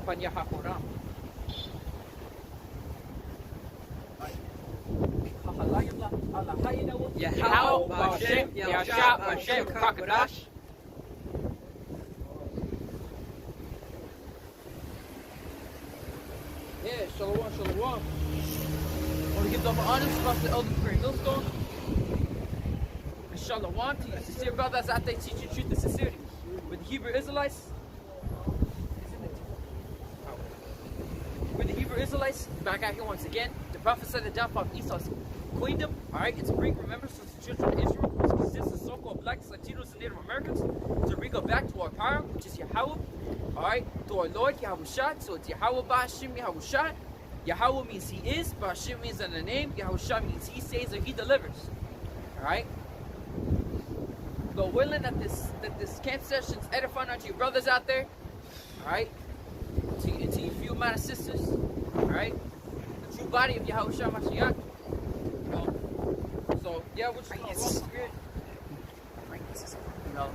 Panyahakoram. Yahawashi, Yahawashim, Kakadash. Yeah, shalom, shalom. I want to give double honors across the elders for Millstone. And shalom to you, sincere brothers out there teaching truth and sincerity. With the Hebrew Israelites, we're the Hebrew Israelites, back out here once again. The prophet said the downfall of Esau's queendom, alright, it's a bring remembrance to the children of Israel, which consists of so-called blacks, Latinos, and Native Americans. So we go back to our power, which is Yahweh, alright, to our Lord, Yahawashi. So it's Yahweh Ba'ashim Yahawashi. Yahweh means he is, Ba'ashim means in the name, Yahawashi means he saves or he delivers. Alright? Lord willing that this camp session's edifying unto your brothers out there, alright? To your few amount of sisters, alright? The true body of Yahawashi Mashiach. So yeah, we're just gonna walk the spirit. You know,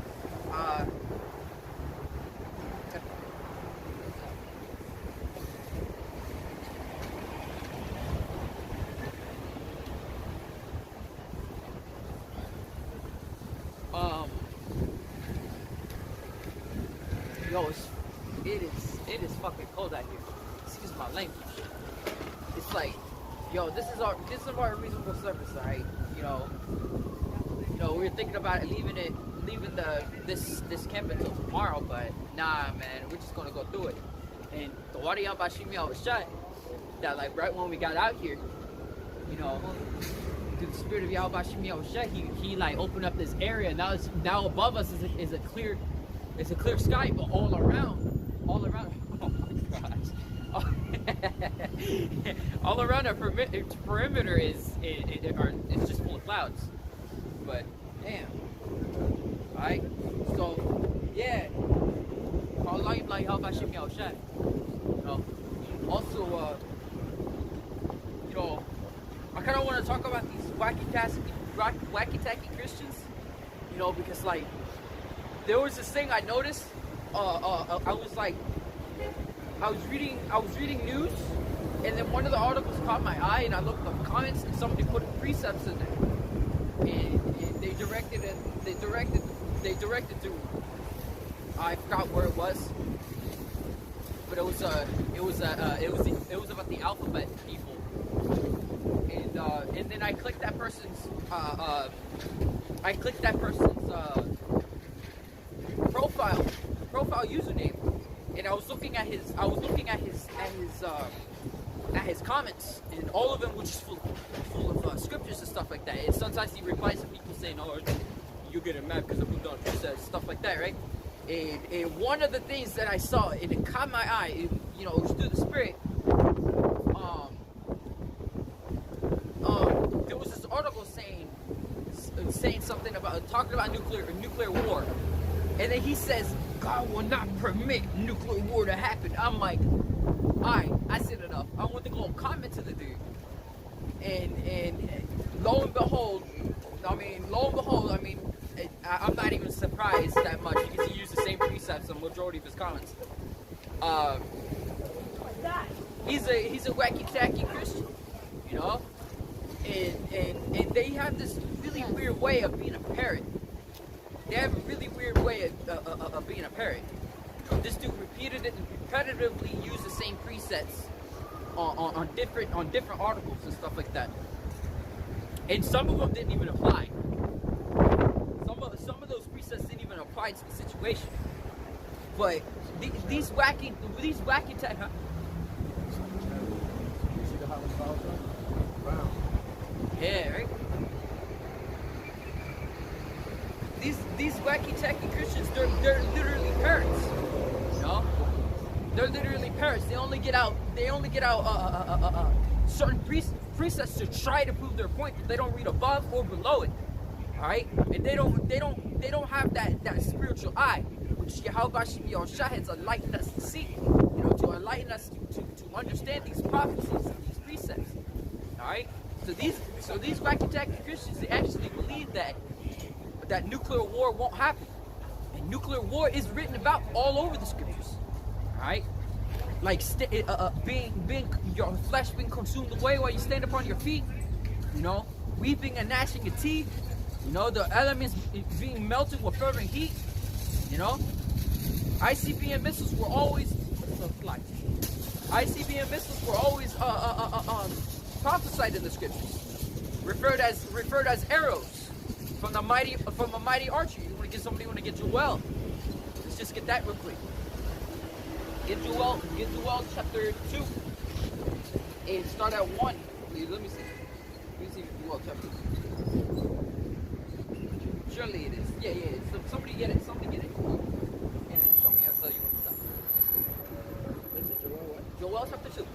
yo, it is fucking cold out here. Excuse my language. It's like, yo, this is our reasonable service, alright? You know, we were thinking about leaving this camp until tomorrow, but nah, man, we're just gonna go through it. And the water Yahawashi was shut. That like right when we got out here, you know, through the spirit of Yahawashi was shut. He like opened up this area. And now above us is a clear sky, but all around. Oh my gosh. All around our perimeter is just full of clouds. But damn. Alright? So yeah. Also you know, I kinda wanna talk about these wacky tacky Christians. You know, because like there was this thing I noticed. I was reading news, and then one of the articles caught my eye, and I looked up comments, and somebody put precepts in there, and they directed to, I forgot where it was, but it was about the alphabet people, and then I clicked that person's profile username, and I was looking at his comments, and all of them were just full of scriptures and stuff like that. And sometimes he replies to people saying, "Oh, you getting mad because I moved on to stuff like that, right?" And one of the things that I saw, and it caught my eye, you know, it was through the spirit. There was this article saying something about talking about nuclear war. And then he says, God will not permit nuclear war to happen. I'm like, alright, I said enough. I went to go and comment to the dude. And lo and behold, I'm not even surprised that much because he used the same precepts on the majority of his comments. He's a wacky tacky Christian, you know? And they have this really weird way of being a parrot. They have a really weird way of being a parrot. This dude repetitively used the same presets on different articles and stuff like that. And some of them didn't even apply. Some of those presets didn't even apply to the situation. But these wacky tech. Yeah, right. These wacky tacky Christians, they're literally parrots. You know? They're literally parrots. They only get out certain precepts to try to prove their point, but they don't read above or below it. Alright? And they don't have that spiritual eye, which Yahawashi has enlightened us to see. You know, to enlighten us to understand these prophecies and these precepts. Alright? So these wacky tacky Christians, they actually believe that nuclear war won't happen. And nuclear war is written about all over the scriptures. Alright? like being your flesh being consumed away while you stand upon your feet, you know, weeping and gnashing of teeth, you know, the elements being melted with fervent heat, you know. ICBM missiles were always prophesied in the scriptures, referred as arrows from a mighty archer. You want to get somebody, want to get Joel. Let's just get that real quick. Get Joel chapter 2 and start at 1. Let me see Joel chapter 2. Surely it is. Yeah. So somebody get it. And show me. I'll tell you when to stop. What is it, Joel what? Joel chapter 2.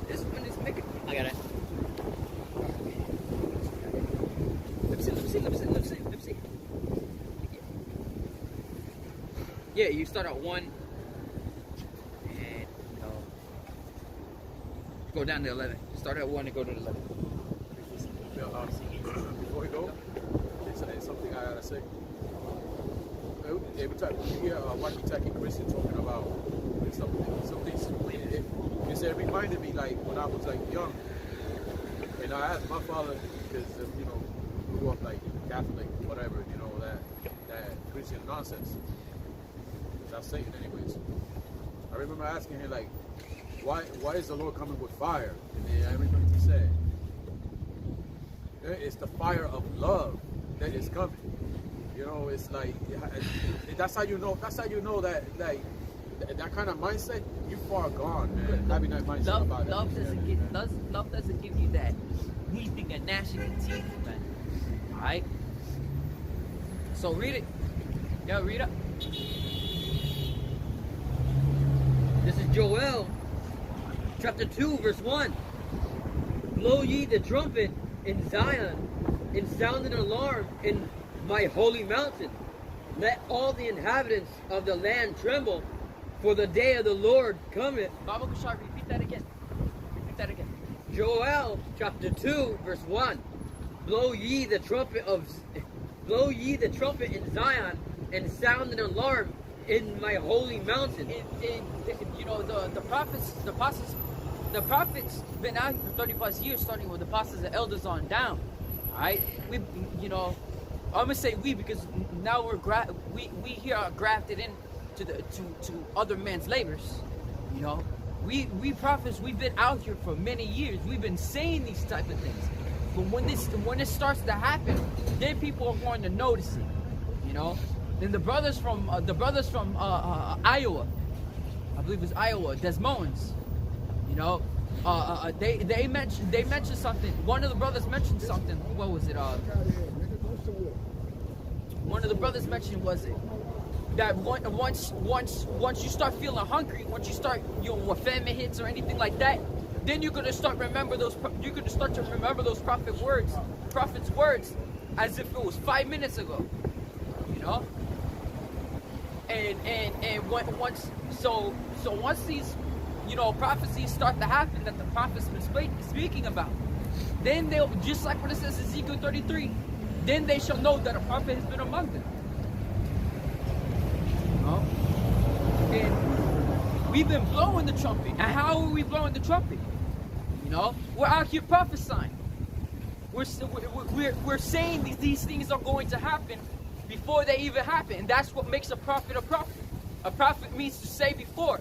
This one is making. I got it. Let me see. Yeah, you start at 1 and go down to 11. Start at 1 and go to 11. Before we go, it's something I gotta say. Every time you hear walkie-talkie Christian talking about something, it reminded me like when I was like young, and I asked my father because grew up like Catholic, whatever, that Christian nonsense. That's Satan, anyways. I remember asking him like, why is the Lord coming with fire? And then I remember he said, it's the fire of love that is coming. It's like that's how you know that like that kind of mindset, you far gone, man. Having that mindset about love it. Love doesn't give you that weeping and gnashing of teeth, man. Alright? So read it. Yeah, read it. This is Joel chapter 2 verse 1. Blow ye the trumpet in Zion, and sound an alarm in my holy mountain. Let all the inhabitants of the land tremble, for the day of the Lord cometh. Baba Kushar, repeat that again. Joel chapter 2 verse 1. Blow ye the trumpet in Zion, and sound an alarm in my holy mountain. The prophets been out here for 30 plus years, starting with the apostles and elders on down. Alright? I'm gonna say we because now we here are grafted in to other men's labors. We prophets, we've been out here for many years. We've been saying these type of things. But when it starts to happen, then people are going to notice it. Then the brothers from Iowa, I believe it was Iowa, Des Moines. They mentioned something. One of the brothers mentioned something. What was it? One of the brothers mentioned that once you start feeling hungry, once you start when famine hits or anything like that, then you're gonna start to remember those prophet's words as if it was 5 minutes ago. Once these prophecies start to happen that the prophet's been speaking about, then they'll, just like what it says in Ezekiel 33, then they shall know that a prophet has been among them. And we've been blowing the trumpet. And how are we blowing the trumpet? We're out here prophesying. We're saying these things are going to happen before they even happen. And that's what makes a prophet a prophet. A prophet means to say before.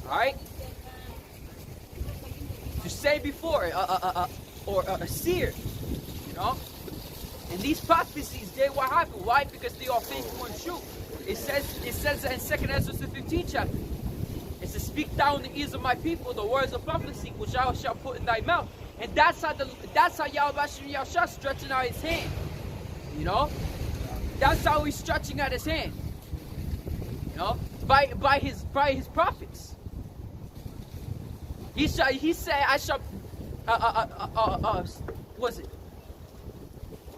Alright? To say before, or a seer, and these prophecies, they will happen. Why? Because they are faithful and true. It says in 2 Ezra 15 chapter, it says, "Speak thou in the ears of my people the words of prophecy which I shall put in thy mouth." And that's how Yahawashi stretching out his hand. That's how he's stretching out his hand. By his prophets. He said, "I shall." Was it?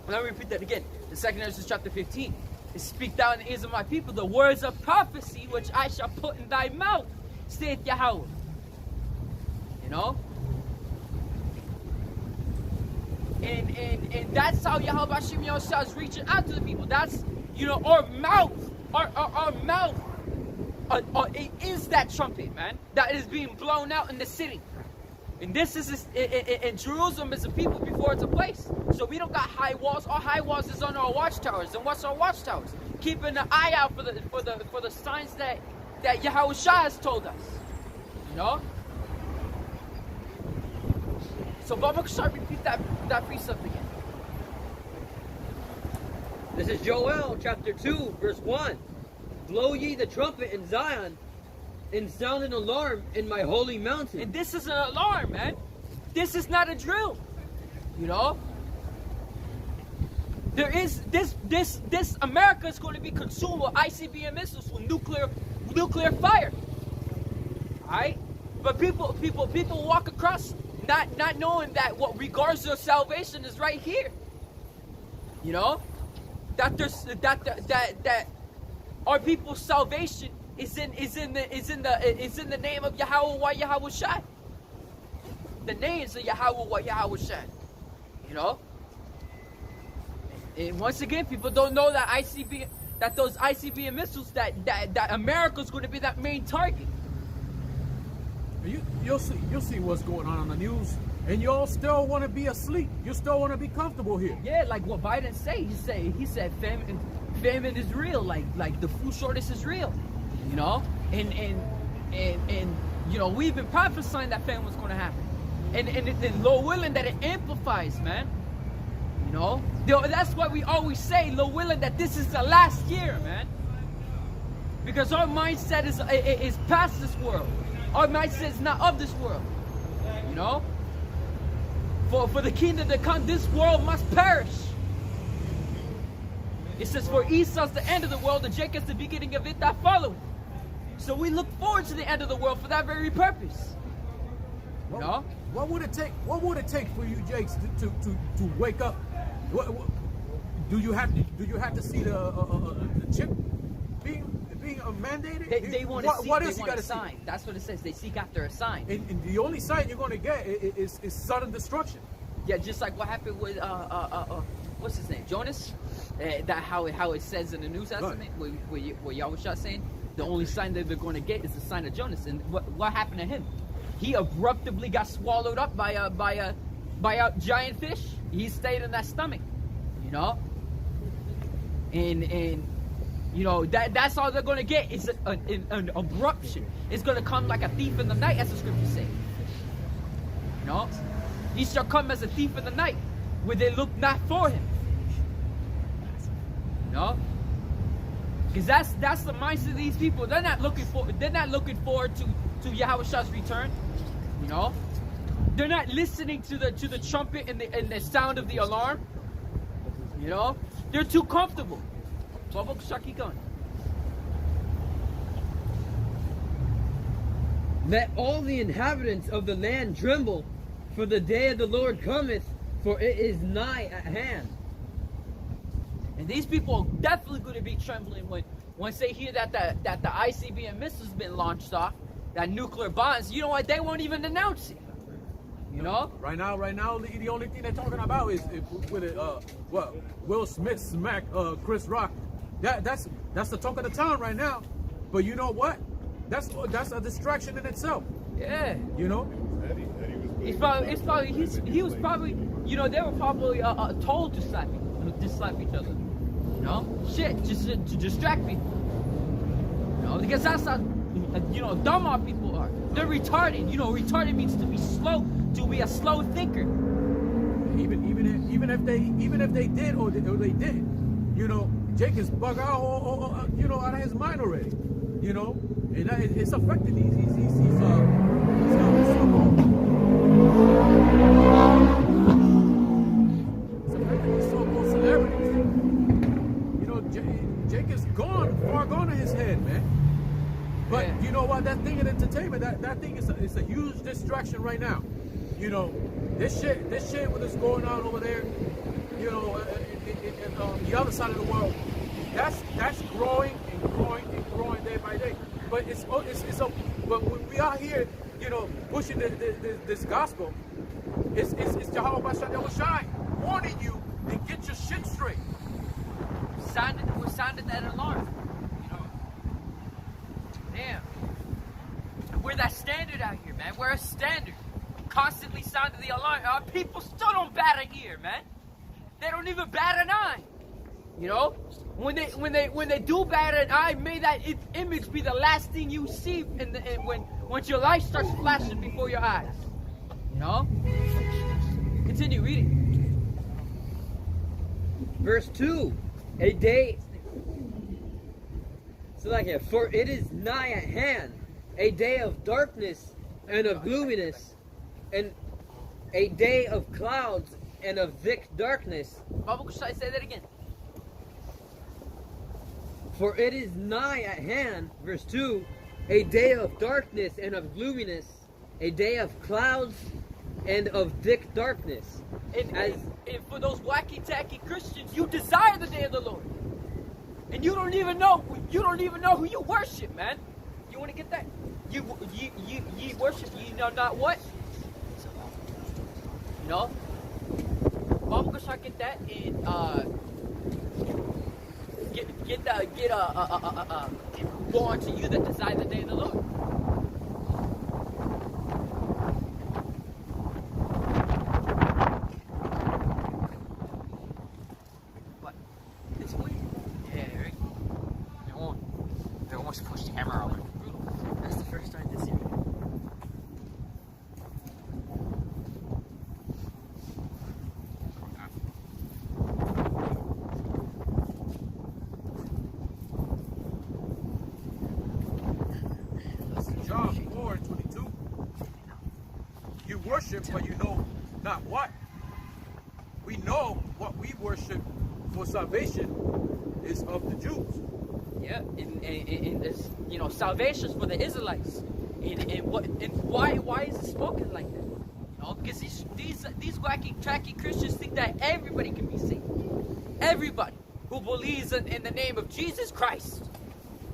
Let me repeat that again. The 2 Ezra chapter 15. It "Speak thou in the ears of my people the words of prophecy which I shall put in thy mouth, saith Yahweh." And that's how Yahawashi is reaching out to the people. That's our mouth our mouth it is that trumpet, man, that is being blown out in the city. And this is in Jerusalem is a people before it's a place. So we don't got high walls. Our high walls is on our watchtowers. And what's our watchtowers? Keeping an eye out for the signs that Yahawashi has told us. You know? So Baba Kashar, repeat that precept again. This is Joel chapter 2, verse 1. Blow ye the trumpet in Zion, and sound an alarm in my holy mountain. And this is an alarm, man. This is not a drill. You know? There is this America is going to be consumed with ICBM missiles with nuclear fire. Alright? But people walk across not knowing that what regards their salvation is right here. You know? That our people's salvation is in the name of Yahweh Yahawashi. The names of Yahweh Yahawashi. You know? And once again, people don't know that those ICBM missiles that America's going to be that main target. You'll see what's going on the news, and y'all still want to be asleep. You still want to be comfortable here. Yeah, like what Biden say. He said famine is real. Like the food shortage is real. You know, and you know, we've been prophesying that famine was going to happen, and Lord willing that it amplifies, man. You know, that's why we always say, Lord willing, that this is the last year, man. Because our mindset is past this world. Our mindset is not of this world. You know? For the kingdom to come, this world must perish. It says, for Esau's the end of the world, and Jacob's the beginning of it that followeth. So we look forward to the end of the world for that very purpose. You know? What would it take? What would it take for you, Jakes, to wake up? Do you have to see the chip being mandated? They want to see. What they else you want got a to sign. see? That's what it says. They seek after a sign. And the only sign you're going to get is sudden destruction. Yeah, just like what happened with what's his name, Jonas. That how it says in the New Testament, right. where Yahawashi saying the only sign that they're going to get is the sign of Jonas. And what happened to him? He abruptly got swallowed up by a giant fish. He stayed in that stomach, you know. And you know that's all they're going to get is an abruption. It's going to come like a thief in the night, as the scriptures say. You know, he shall come as a thief in the night, where they look not for him. You know, because that's the mindset of these people. They're not looking forward to Yahawashi's return. You know, they're not listening to the trumpet and the sound of the alarm. You know, they're too comfortable. Keep going. Let all the inhabitants of the land tremble, for the day of the Lord cometh, for it is nigh at hand. And these people are definitely going to be trembling once they hear that the ICBM missile has been launched off, that nuclear bombs. You know what? They won't even announce it. You know? Right now, the only thing they're talking about is with it. What Will Smith smacked Chris Rock. That's the talk of the town right now. But you know what? That's a distraction in itself. Yeah. You know. He was probably, you know, they were probably told to slap each other. You know, shit, just to distract people. You know, because that's how, you know, dumb our people are. They're retarded. You know, retarded means to be slow, to be a slow thinker. Even if they did or they didn't, you know, Jake is bug out or you know, out of his mind already. You know, and it's affecting these so-called celebrities. You know, Jake is far gone in his head, man. But yeah. You know what? That thing in entertainment, that thing is a huge distraction right now. You know, this shit what is going on over there, you know, in the other side of the world, that's growing and growing day by day. But but when we are here, you know, pushing this gospel, it's Yahawashi warning you and get your shit straight. We sounded that alarm. we're that standard out here, man. We're a standard. Constantly sounding the alarm. Our people still don't bat an ear, man. They don't even bat an eye. You know, when they do bat an eye, may that image be the last thing you see once your life starts flashing before your eyes. You know. Continue reading. Verse 2. A day. So like it. For it is nigh at hand, a day of darkness and of gloominess, and a day of clouds and of thick darkness. Should I say that again? For it is nigh at hand, verse 2, a day of darkness and of gloominess, a day of clouds and of thick darkness. And for those wacky-tacky Christians, you desire the day of the Lord. And you don't even know who you worship, man. You want to get that? You worship, you know not what? You know? Bible goes get that and born to you that desire the day of the Lord. What? It's weird. Yeah, right? They almost pushed the camera over. That's the first time this year. John 4:22. You worship, but you know not what. We know what we worship for salvation is of the Jews. Yeah, and this, you know, salvation's for the Israelites. And why is it spoken like that? You know, because these wacky, tracky Christians think that everybody can be saved. Everybody who believes in the name of Jesus Christ.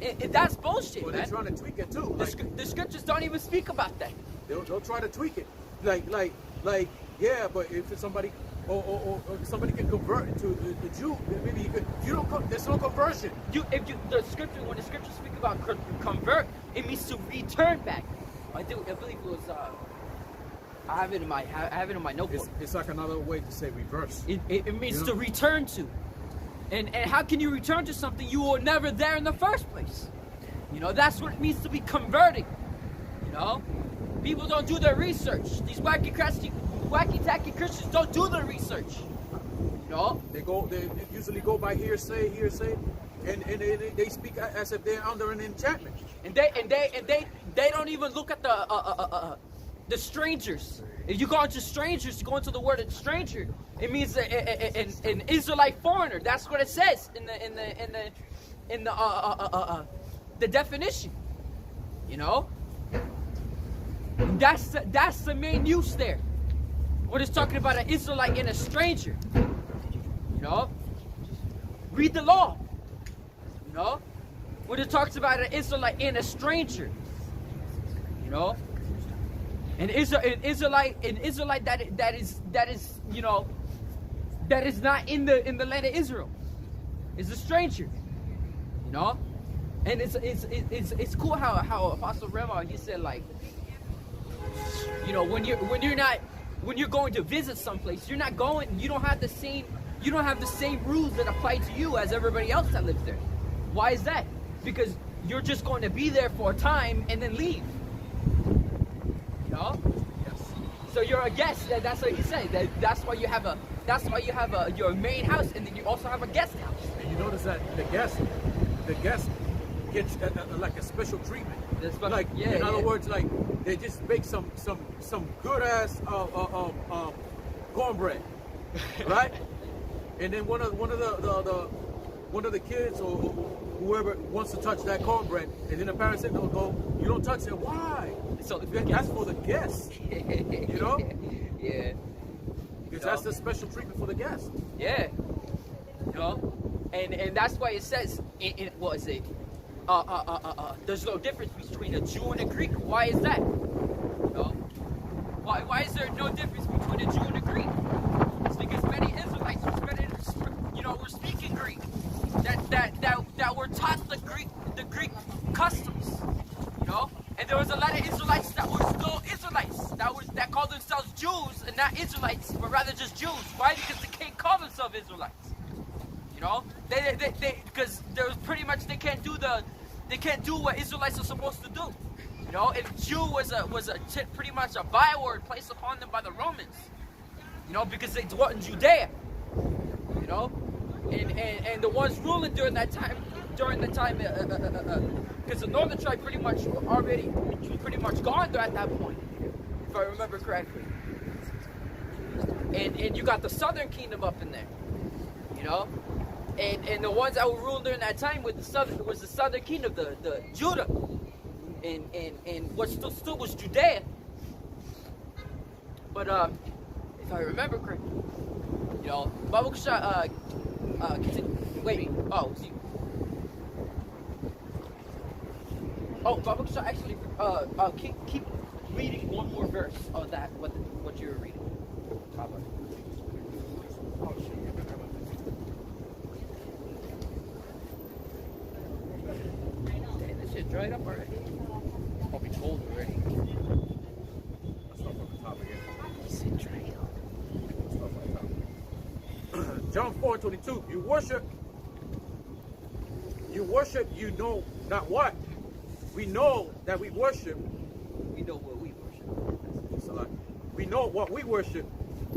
And that's bullshit, Well, man. they're trying to tweak it too. The scriptures don't even speak about that. They'll try to tweak it. Like, yeah, but if it's somebody or somebody can convert to the Jew, then maybe you could. You don't. There's no conversion. When the scriptures speak about convert, it means to return back. I believe it was. I have it in my notebook. It's like another way to say reverse. It means to return to. And how can you return to something you were never there in the first place? You know, that's what it means to be converting. You know? People don't do their research. These wacky-tacky Christians don't do their research. You know? They usually go by hearsay, and they speak as if they're under an enchantment. And they don't even look at the strangers. If you go into strangers, you go into the word of stranger, it means an Israelite foreigner. That's what it says in the definition. You know, that's the main use there. What it's talking about, an Israelite and a stranger. You know, read the law. You know, when it talks about an Israelite and a stranger. You know. An Israelite that is you know, that is not in the land of Israel, is a stranger, you know, and it's cool how Apostle Rema, he said, like, you know, when you're going to visit someplace, you don't have the same rules that apply to you as everybody else that lives there. Why is that? Because you're just going to be there for a time and then leave. No? Yes. So you're a guest. That's what he said. That's why you have your main house, and then you also have a guest house. And you notice that the guest gets like a special treatment. Like, in other words, like they just make some good ass cornbread, right? And then one of the kids or whoever wants to touch that cornbread, and then the parents say, no, you don't touch it. Why? So that's for the guests, you know? Yeah. Because that's the special treatment for the guests. Yeah. You know? And that's why it says, what is it? There's no difference between a Jew and a Greek. Why is that? You know? Why is there no difference between a Jew and a Greek? It's because many Israelites were speaking Greek. That were taught the Greek customs. You know? And there was a lot of Israelites just Jews and not Israelites, but rather just Jews. Why? Because they can't call themselves Israelites. You know, because there's pretty much they can't do what Israelites are supposed to do. You know, if Jew was pretty much a byword placed upon them by the Romans. You know, because they dwelt in Judea. You know, and the ones ruling during the time, because the northern tribe pretty much gone there at that point, if I remember correctly. And you got the southern kingdom up in there. You know. And the ones that were ruling during that time was the southern kingdom, the Judah, and what still was Judea. But if I remember correctly, you know, Baba Kusha, wait, oh, see. Oh, Baba Kusha, actually, keep reading one more verse of that, what you were reading. Baba. Oh, shit. Shit dried up already. It's probably cold already. Let's start from the top again. Is it dried up? Let's start from the top. John 4:22. You worship, you know not what. We know that we worship. We know what we worship. We know what we worship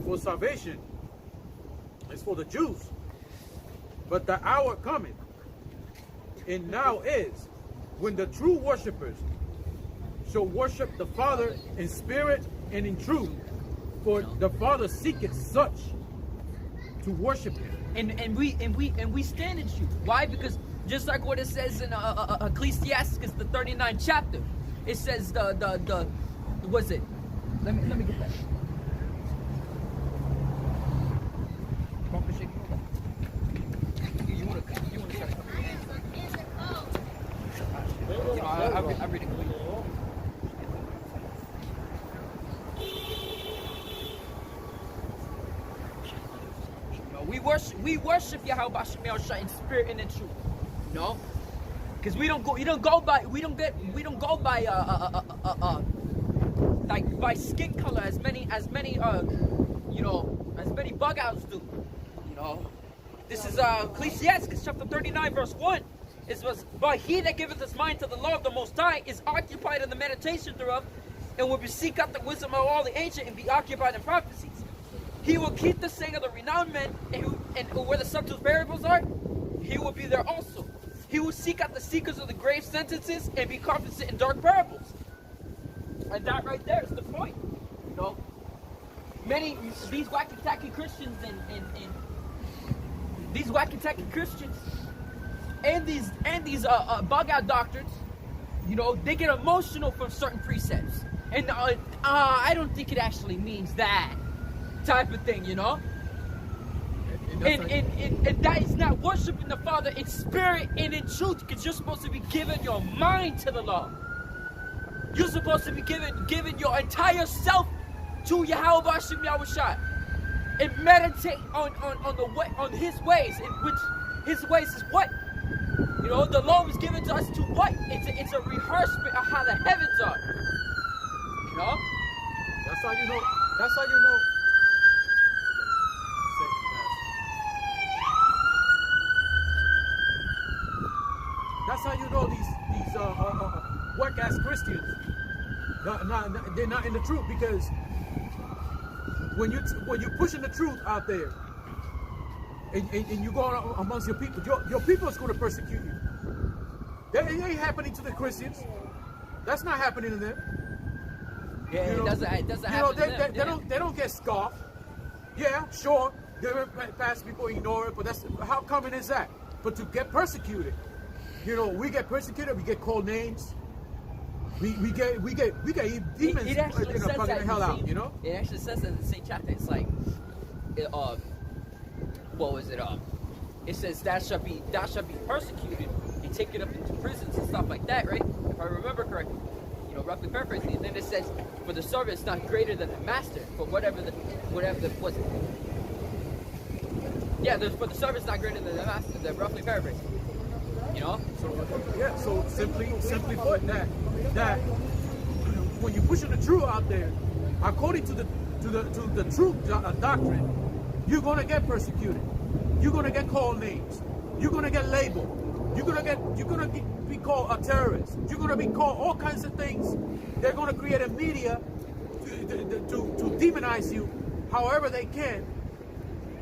for salvation is for the Jews. But the hour cometh, and now is, when the true worshipers shall worship the Father in spirit and in truth, for the Father seeketh such to worship Him. And we stand in truth. Why? Because just like what it says in Ecclesiastes, the 39th chapter, it says the what's it? Let me get that. You want to start? You know, I read it clean. We worship Yahawashi in spirit and in truth. You know, because we don't go by like by skin color as many bug outs do. You know, this is Ecclesiastes chapter 39 verse 1. It was, but he that giveth his mind to the law of the Most High is occupied in the meditation thereof, and will seek out the wisdom of all the ancient and be occupied in prophecies. He will keep the saying of the renowned men, and where the subtle variables are, he will be there also. He will seek out the seekers of the grave sentences and be confident in dark parables. And that right there is the point. You know, these wacky-tacky Christians and these wacky-tacky Christians and these bug-out doctrines, you know, they get emotional from certain precepts. And I don't think it actually means that type of thing, you know? And that is not worshiping the Father in spirit and in truth, because you're supposed to be giving your mind to the law. You're supposed to be giving your entire self to Yahawashi and meditate on His ways, in which His ways is what? You know, the law was given to us to what? It's a rehearsement of how the heavens are. You know? That's how you know. That's how you know. That's how you know these whack-ass Christians. They're not in the truth, because when you're pushing the truth out there, and you go amongst your people is going to persecute you. That ain't happening to the Christians. That's not happening to them. Yeah, it doesn't happen to them. They don't get scoffed. Yeah, sure. Past people ignore it, but that's how common is that? But to get persecuted, you know, we get persecuted. We get called names. We get demons. It actually says bugging that the hell out. You know. It actually says that in the same chapter. It's like, what was it? It says thou shalt be persecuted and taken up into prisons and stuff like that, right? If I remember correctly, you know, roughly paraphrasing. And then it says, for the servant is not greater than the master. For whatever the was it? Yeah, for the servant is not greater than the master. They're roughly paraphrasing. You know? So simply put, that when you're pushing the truth out there, according to to the true doctrine, you're gonna get persecuted. You're gonna get called names. You're gonna get labeled. You're gonna be called a terrorist. You're gonna be called all kinds of things. They're gonna create a media to demonize you, however they can.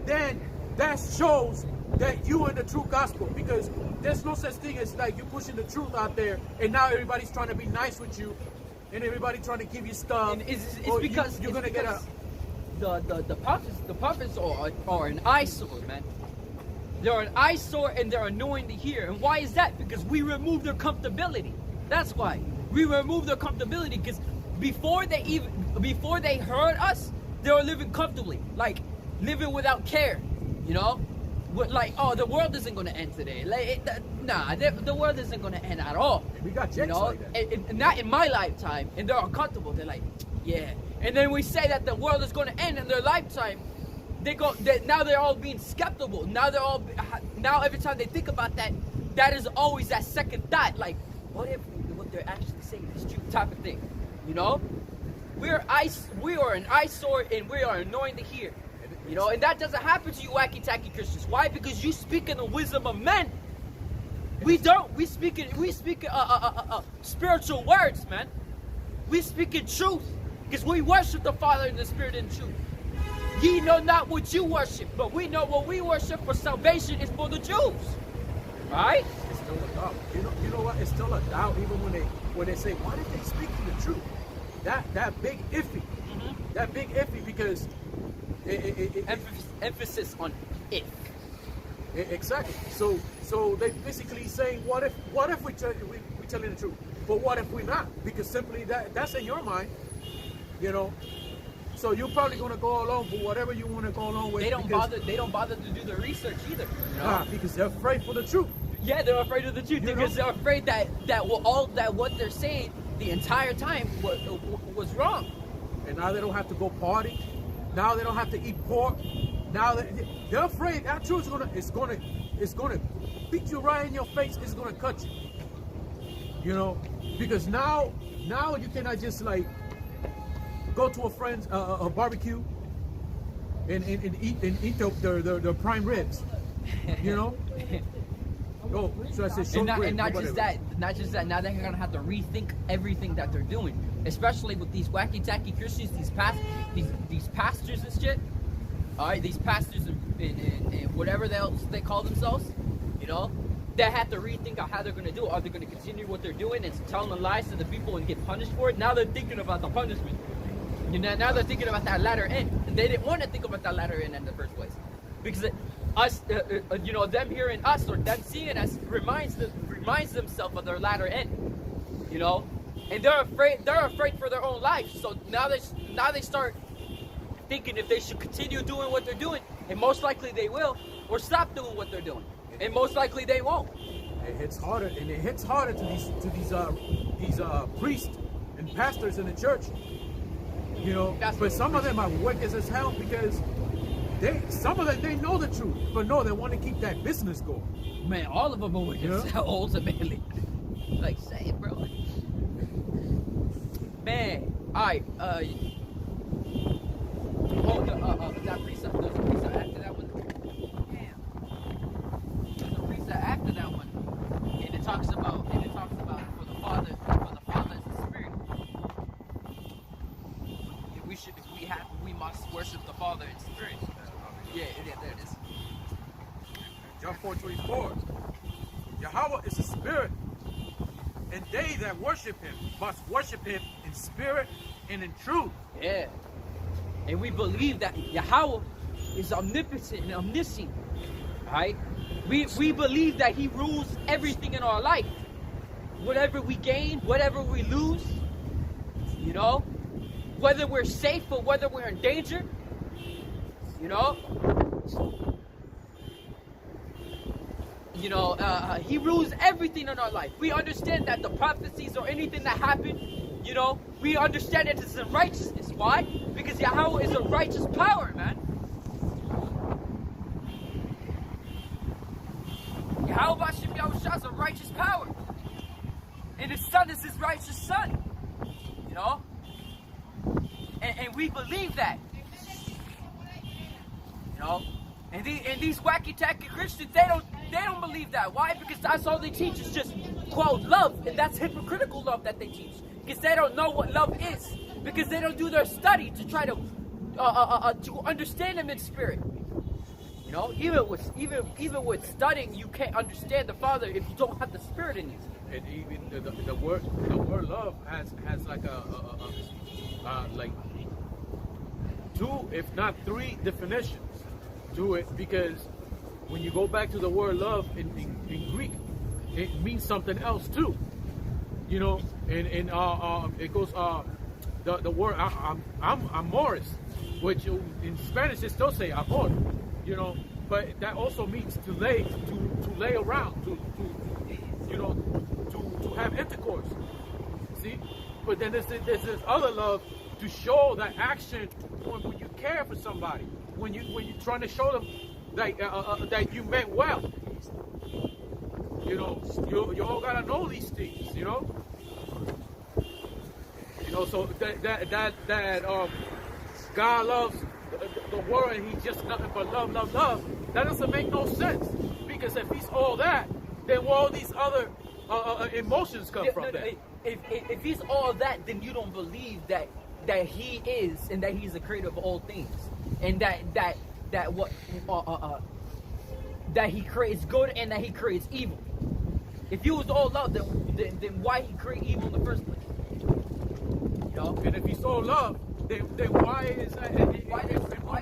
Then that shows that you are in the true gospel, because there's no such thing as like you pushing the truth out there and now everybody's trying to be nice with you and everybody trying to give you stuff. And it's because you're gonna get a the prophets are an eyesore, man. They're an eyesore and they're annoying to hear. And why is that? Because we remove their comfortability. That's why we remove their comfortability. Because before they heard us, they were living comfortably, like living without care, you know. Like, oh, the world isn't going to end today. Like, the world isn't going to end at all. We got checks like that. And not in my lifetime. And they're uncomfortable. They're like, yeah. And then we say that the world is going to end in their lifetime. Now they're all being skeptical. Now every time they think about that, that is always that second thought. Like, what if what they're actually saying is true, type of thing. You know, we are an eyesore and we are annoying to hear. You know, and that doesn't happen to you wacky tacky Christians. Why? Because you speak in the wisdom of men. We don't. We speak spiritual words, man. We speak in truth, because we worship the Father in the Spirit and truth. Ye know not what you worship, but we know what we worship, for salvation is for the Jews. Right? It's still a doubt. You know what? It's still a doubt, even when they say, why did they speak the truth? That big iffy. Mm-hmm. That big iffy, because emphasis on if. Exactly. So they basically saying, what if we telling the truth, but what if we're not? Because simply that's in your mind, you know. So you're probably gonna go along for whatever you want to go along with. They don't bother to do the research either. You know? Because they're afraid for the truth. Yeah, they're afraid of the truth, because they're afraid that what they're saying the entire time was wrong. And now they don't have to go party. Now they don't have to eat pork. Now they're afraid that truth is gonna beat you right in your face. It's gonna cut you. You know, because now you cannot just like go to a friend's a barbecue and eat their prime ribs. You know. Oh, so I said short ribs. And not just that. Now they're gonna have to rethink everything that they're doing, especially with these wacky tacky Christians, these pastors and shit. All right, these pastors and whatever else they call themselves, you know, they have to rethink how they're gonna do it. Are they gonna continue what they're doing and telling the lies to the people and get punished for it? Now they're thinking about the punishment. You know, now they're thinking about that latter end, and they didn't want to think about that latter end in the first place, because us, you know, them hearing us or them seeing us reminds themselves of their latter end, you know, and they're afraid for their own lives. So now they start thinking if they should continue doing what they're doing, and most likely they will, or stop doing what they're doing, and most likely they won't. It hits harder, and it hits harder to these priests and pastors in the church, you know. But some of them are wicked as hell, because some of them, they know the truth, but no, they want to keep that business going. Man, all of them are wicked as hell, ultimately. Like, say it, bro. Man, alright, that precept, there's a precept after that one. Damn. There's a precept after that one. And it talks about for the Father is the Spirit. We must worship the Father in spirit. Yeah, there it is. John 4:24. Yahweh is a spirit, and they that worship him must worship him in spirit and in truth. Yeah. And we believe that Yahweh is omnipotent and omniscient. Right? We believe that he rules everything in our life. Whatever we gain, whatever we lose, you know, whether we're safe or whether we're in danger, you know, he rules everything in our life. We understand that the prophecies or anything that happened, you know, we understand that it's in righteousness. Why? Because Yahweh is a righteous power, man. Yahawashi is a righteous power. And his son is his righteous son. You know? And we believe that. You know? And these wacky tacky Christians, they don't believe that. Why? Because that's all they teach is just, quote, love. And that's hypocritical love that they teach. Because they don't know what love is. Because they don't do their study to try to understand him in spirit. You know, even with studying, you can't understand the Father if you don't have the Spirit in you. And even the word love has like like 2, if not 3 definitions to it, because when you go back to the word love in Greek, it means something else too. You know, and it goes the word amores, which in Spanish they still say amor. You know, but that also means to lay around, to have intercourse. See, but then there's this other love to show that action when you care for somebody, when you're trying to show them that you meant well. You know, you all gotta know these things. You know, so that God loves the world and he's just nothing but love. That doesn't make no sense, because if he's all that, then where all these other emotions come from? If he's all that, then you don't believe that he is, and that he's the creator of all things, and that he creates good and that he creates evil. If he was all love, then why he create evil in the first place? You know? And if he's all love, then why is why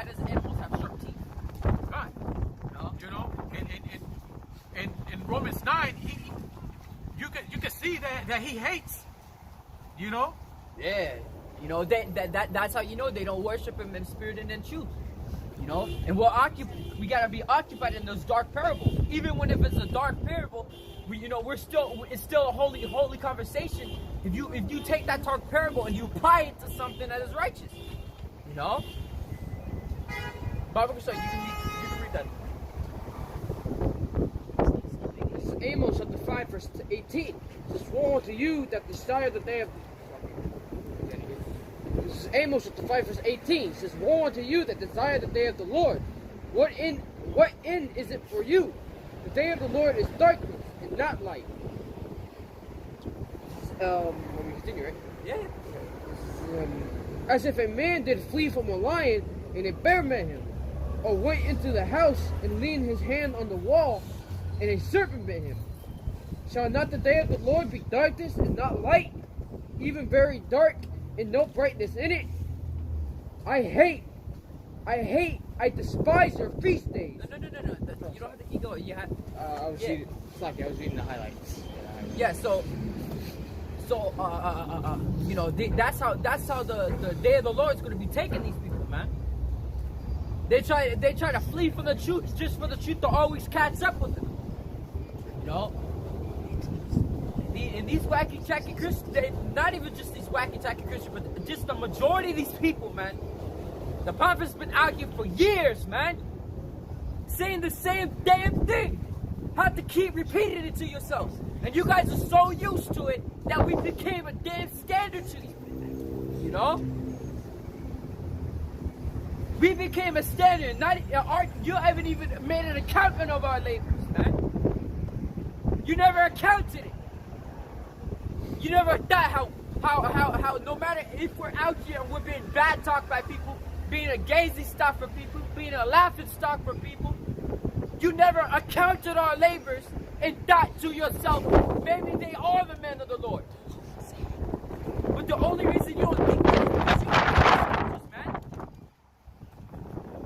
does animals have sharp teeth? Right. You know, and in Romans 9, you can see that he hates. You know. Yeah. You know that's how you know they don't worship him in spirit and in truth. You know, and we gotta be occupied in those dark parables. Even when if it's a dark parable, it's still a holy conversation. If you take that dark parable and you apply it to something that is righteous, you know. Bible, so you can read that. This is Amos chapter 5 verse 18. It says, "Woe unto you that desire the day of." This is Amos chapter 5 verse 18. It says, "Woe unto you that desire the day of the Lord. What end is it for you? The day of the Lord is darkness and not light." Let me continue, right? Yeah. As if a man did flee from a lion and a bear met him, or went into the house and leaned his hand on the wall and a serpent bit him. Shall not the day of the Lord be darkness and not light, even very dark and no brightness in it? I despise your feast days. No. You don't have the ego. You have. I was reading the highlights. Yeah. So that's how the day of the Lord is going to be taking these people, man. They try to flee from the truth just for the truth to always catch up with them. You know. And these wacky tacky Christians, not even just these wacky tacky Christians, but just the majority of these people, man. The prophet's been out here for years, man, saying the same damn thing. Have to keep repeating it to yourselves. And you guys are so used to it that we became a damn standard to you. You know? We became a standard. You haven't even made an accounting of our labors, man. You never accounted it. You never thought how no matter if we're out here and we're being bad talked by people, being a gazing stock for people, being a laughing stock for people, you never accounted our labors and thought to yourself, maybe they are the men of the Lord. But the only reason you don't think that is because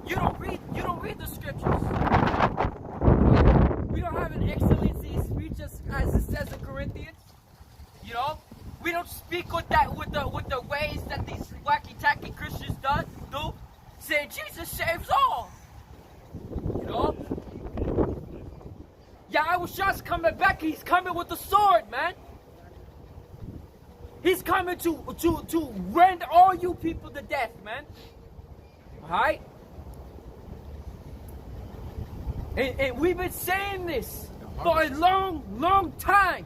you don't read the scriptures, man. You don't read the scriptures. We don't have an excellency speech as it says in Corinthians. You know? We don't speak with the ways that these wacky tacky Christians do. Say Jesus saves all. You know? Yahawashi's coming back. He's coming with the sword, man. He's coming to rend all you people to death, man. Alright? And we've been saying this for a long, long time.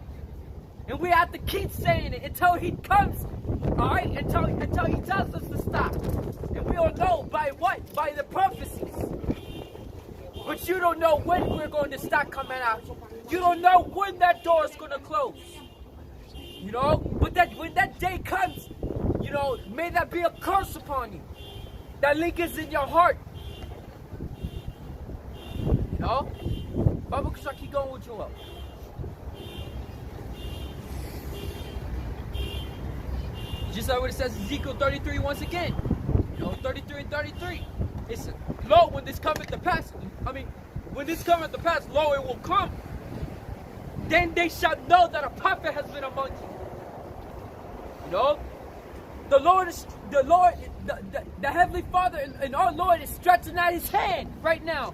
And we have to keep saying it until he comes Alright? Until he tells us to stop. And we all know by what? By the prophecies. But you don't know when we're going to start coming out. You don't know when that door is going to close. You know? But that when that day comes, you know, may that be a curse upon you. That lingers in your heart. You know? Bible can keep going with you up. Just like what it says in Ezekiel 33 once again. You know, 33 and 33. It's, lo, when this cometh to pass, when this cometh to pass, lo, it will come. Then they shall know that a prophet has been among you. You know? The Heavenly Father and our Lord is stretching out his hand right now.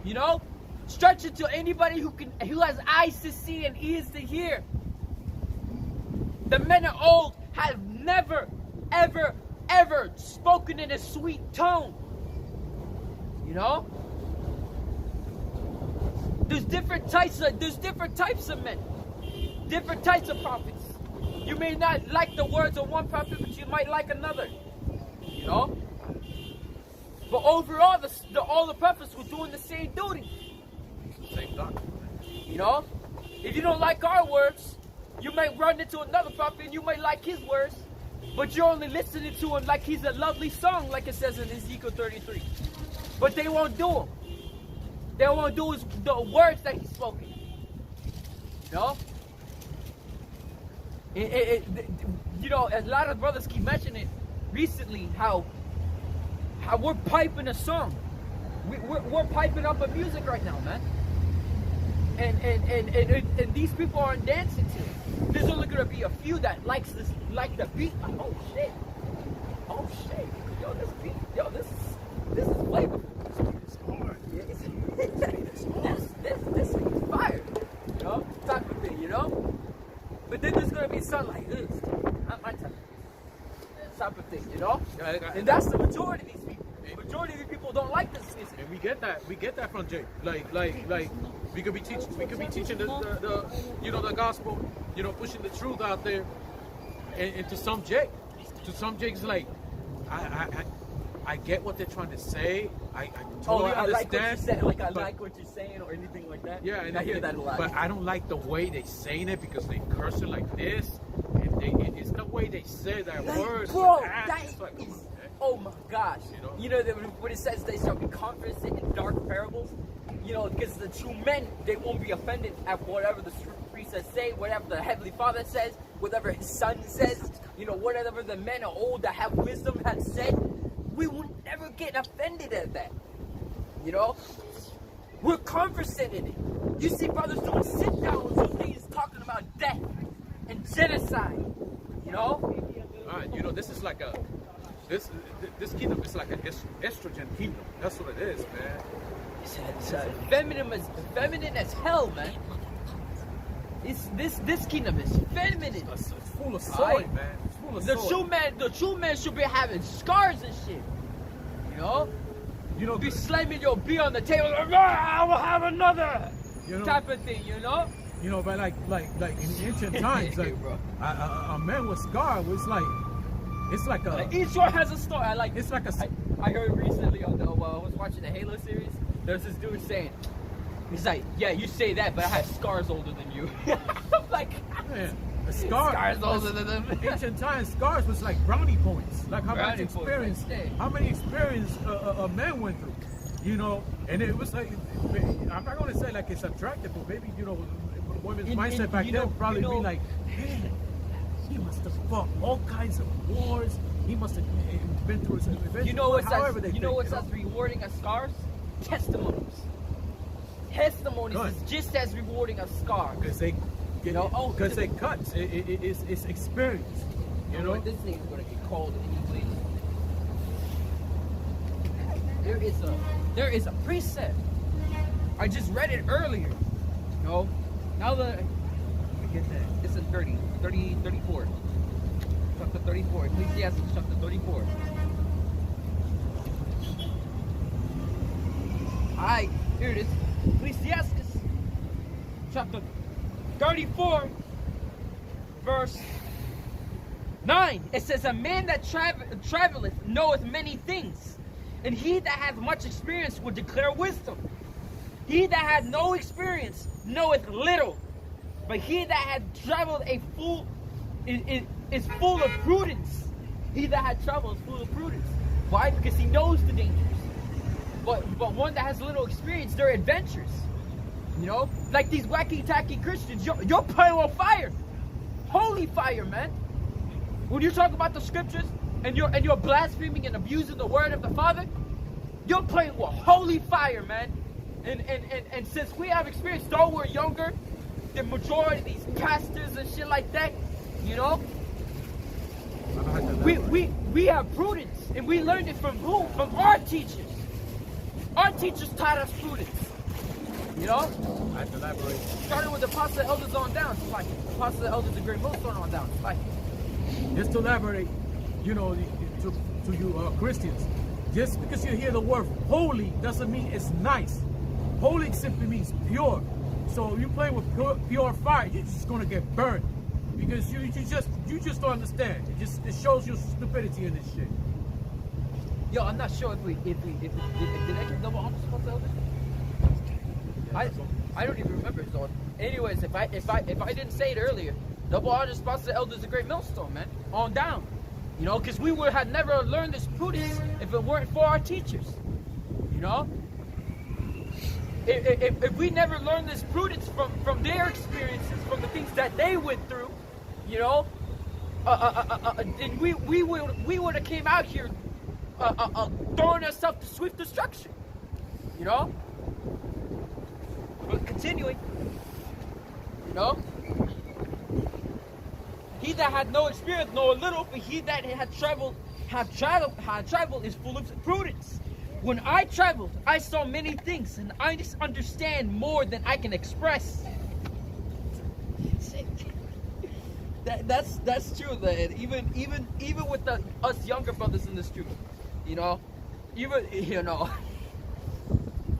You know? Stretching to anybody who has eyes to see and ears to hear. The men of old have never, ever, ever spoken in a sweet tone. You know? There's different types of men. Different types of prophets. You may not like the words of one prophet, but you might like another. You know? But overall, all the prophets were doing the same duty. Same doctrine. You know? If you don't like our words, you might run into another prophet and you might like his words. But you're only listening to him like he's a lovely song, like it says in Ezekiel 33. But they won't do him. They won't do the words that he's spoken. You know? You know, a lot of brothers keep mentioning recently how we're piping a song. We're piping up a music right now, man. And these people aren't dancing to it. There's only gonna be a few that like the beat. Oh shit. Oh shit. Yo, this beat. Yo, this is flavorful. This is fire. You know? Type of thing, you know? But then there's gonna be something like this. Not my type of thing, you know? And that's the majority of these people. The majority of these people don't like this music. And we get that from Jake. Like we could be teaching the gospel, you know, pushing the truth out there. And to some Jake's like, I get what they're trying to say. I totally understand. I like what you're saying or anything like that. Yeah, and I hear that a lot. But I don't like the way they saying it because they cursing like this. And it's the way they say that words. Bro, like, oh my gosh. You know when it says they shall be conferenced in dark parables? You know, because the true men, they won't be offended at whatever the priests say, whatever the Heavenly Father says, whatever his Son says, you know, whatever the men of old that have wisdom have said. We will never get offended at that. You know? We're conversing in it. You see brothers doing sit-downs with things talking about death and genocide. You know? You know, this is like this kingdom is like an estrogen kingdom. That's what it is, man. It's feminine as hell, man. This kingdom is feminine. It's full of soy, man. It's full of soy. The true man should be having scars and shit. You know, be slamming your beer on the table. I will have another. Type of thing, you know. You know, but like in ancient times, like a man with scar was like, it's like a. Each one has a story. It's like a. I heard recently on I was watching the Halo series. There's this dude saying, he's like, yeah, you say that, but I have scars older than you. I'm like, man, scars older than them. Ancient times, scars was like brownie points. Like how much experience a man went through. You know, and it was like, I'm not gonna say like it's attractive, but maybe, you know, women's mindset back then would probably be like, man, he must have fought all kinds of wars. He must have been through some events. You know what's as rewarding as scars? Testimonies. Testimonies is just as rewarding as scars. Because they, because they cut. It's experience. You know, this thing is gonna get cold in English. There is a precept. I just read it earlier. Now that we get that, it's in 34. Chapter 34. Ecclesiastes chapter 34. Alright, here it is. Ecclesiastes chapter 34, verse 9, it says, a man that traveleth knoweth many things, and he that hath much experience will declare wisdom. He that hath no experience knoweth little, but he that hath traveled is full of prudence. He that hath traveled is full of prudence. Why? Because he knows the dangers. But one that has little experience, they're adventurous. You know? Like these wacky-tacky Christians, you're playing with fire. Holy fire, man. When you talk about the scriptures and you're blaspheming and abusing the word of the Father, you're playing with holy fire, man. And since we have experience, though we're younger, the majority of these pastors and shit like that, you know, we have prudence, and we learned it from who? From our teachers. Our teachers taught us prudence. You know? I have to elaborate. Starting with the apostle elders on down. It's like apostle elders, the great millstone on down. It's like, Just to elaborate, you know, to you Christians, just because you hear the word holy doesn't mean it's nice. Holy simply means pure. So if you play with pure fire, you're just gonna get burned because you just don't understand. It shows your stupidity in this shit. yo, I'm not sure if did I get double honors apostle elders? I don't even remember. So, anyways, if I didn't say it earlier, double honors apostle elders, the great millstone, man, on down. You know, because we would have never learned this prudence if it weren't for our teachers. You know? If we never learned this prudence from their experiences, from the things that they went through, you know, then we would have came out here throwing ourselves to swift destruction. You know? But continuing, you know? He that had no experience know a little, but he that had traveled is full of prudence. When I traveled, I saw many things, and I just understand more than I can express. That's true, man. Even with us younger brothers in this truth, you know,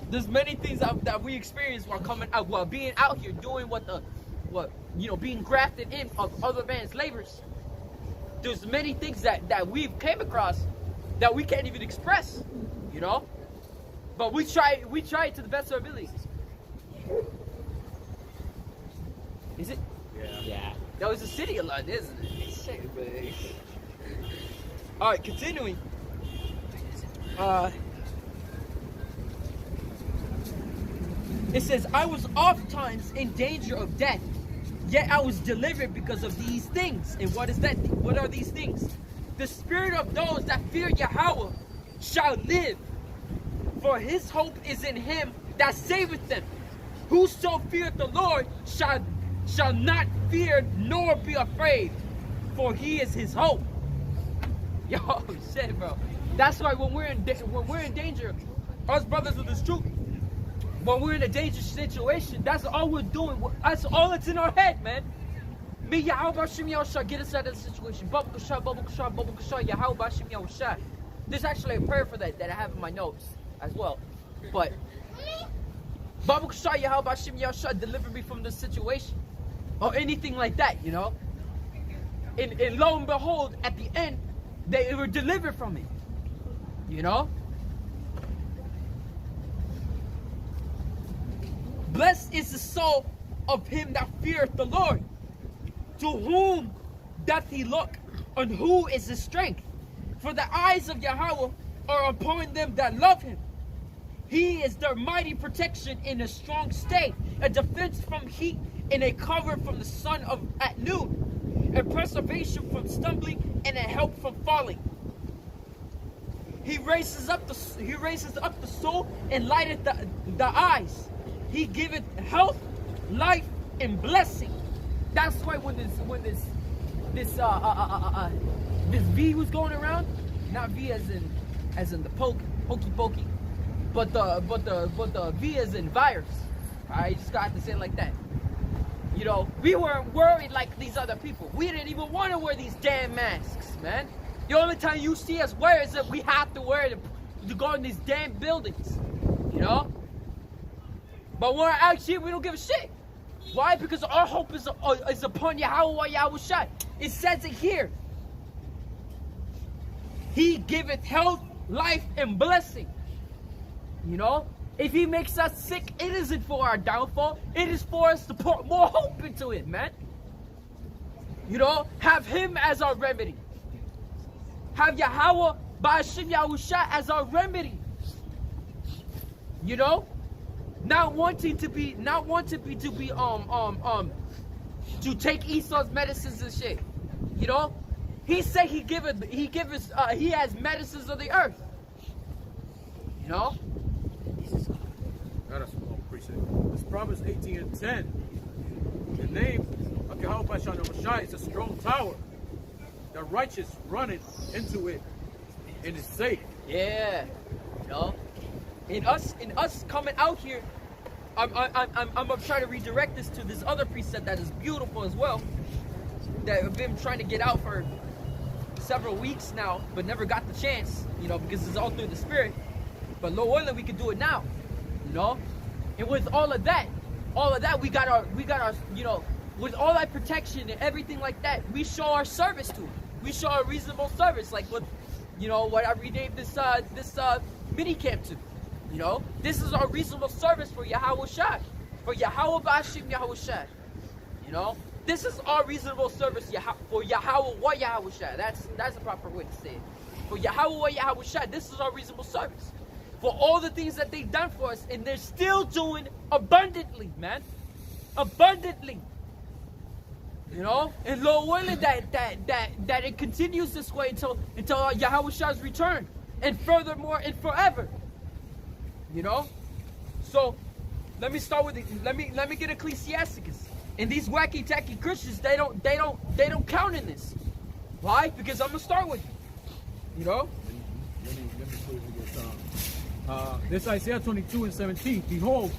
there's many things that we experience while being out here doing being grafted in of other man's labors. There's many things that we've came across that we can't even express, you know. But we try it to the best of our abilities. Is it? Yeah. That was a city a lot, isn't it? Shit, man. All right, continuing. It says, I was oft times in danger of death, yet I was delivered because of these things. And what is that? What are these things? The spirit of those that fear Yahweh shall live, for his hope is in him that saveth them. Whoso feareth the Lord shall not fear nor be afraid, for he is his hope. Yo, shit, bro. That's why when we're in danger, us brothers of this truth, when we're in a dangerous situation, that's all we're doing. That's all that's in our head, man. Me, Yahawashi, shall get us out of the situation. Yahawashi. There's actually a prayer for that I have in my notes as well. But Yahawashi, deliver me from this situation. Or anything like that, you know. And lo and behold, at the end, they were delivered from it. You know? Blessed is the soul of him that feareth the Lord. To whom doth he look, and who is his strength? For the eyes of Yahweh are upon them that love him. He is their mighty protection in a strong state, a defense from heat, and a cover from the sun at noon, a preservation from stumbling, and a help from falling. He raises up the soul and lighteth the eyes. He giveth health, life, and blessing. That's why when this V was going around, not V as in the pokey pokey, but the V as in virus. I just got to say it like that. You know, we weren't worried like these other people. We didn't even want to wear these damn masks, man. The only time you see us wear is that we have to wear it to go in these damn buildings, you know. But when we're out here, we don't give a shit. Why? Because our hope is upon Yahweh Yahawashi. It says it here. He giveth health, life, and blessing. You know, if he makes us sick, it isn't for our downfall. It is for us to pour more hope into it, man. You know, have him as our remedy. Have Yahweh Ba'ashim Yahusha as our remedy. You know, not wanting to take Esau's medicines and shit. You know, he said he has medicines of the earth. You know. Got a small precinct. This Proverbs 18 and 10. The name of Yahawashi is a strong tower. The righteous run it into it and is safe. Yeah. You know. In us coming out here, I'm gonna try to redirect this to this other precept that is beautiful as well. That I've been trying to get out for several weeks now, but never got the chance. You know, because it's all through the Spirit. But Lord willing, we can do it now. You know, and with all of that, we got our, you know, with all that protection and everything like that, we show our service to him. We show our reasonable service, like what, you know, what I renamed this mini camp to. You know, this is our reasonable service for Yahawashi, for Yahweh Ba'ashim Yahawashi. You know, this is our reasonable service for Yahweh wa Yahawashi. That's the proper way to say it. For Yahweh wa Yahawashi, this is our reasonable service. For all the things that they've done for us, and they're still doing abundantly, man. Abundantly. You know? And Lord willing that it continues this way until Yahawashi's return. And furthermore and forever. You know? So let me start with let me get Ecclesiasticus. And these wacky tacky Christians, they don't count in this. Why? Because I'm gonna start with you. You know? Let me close this this Isaiah 22 and 17. Behold,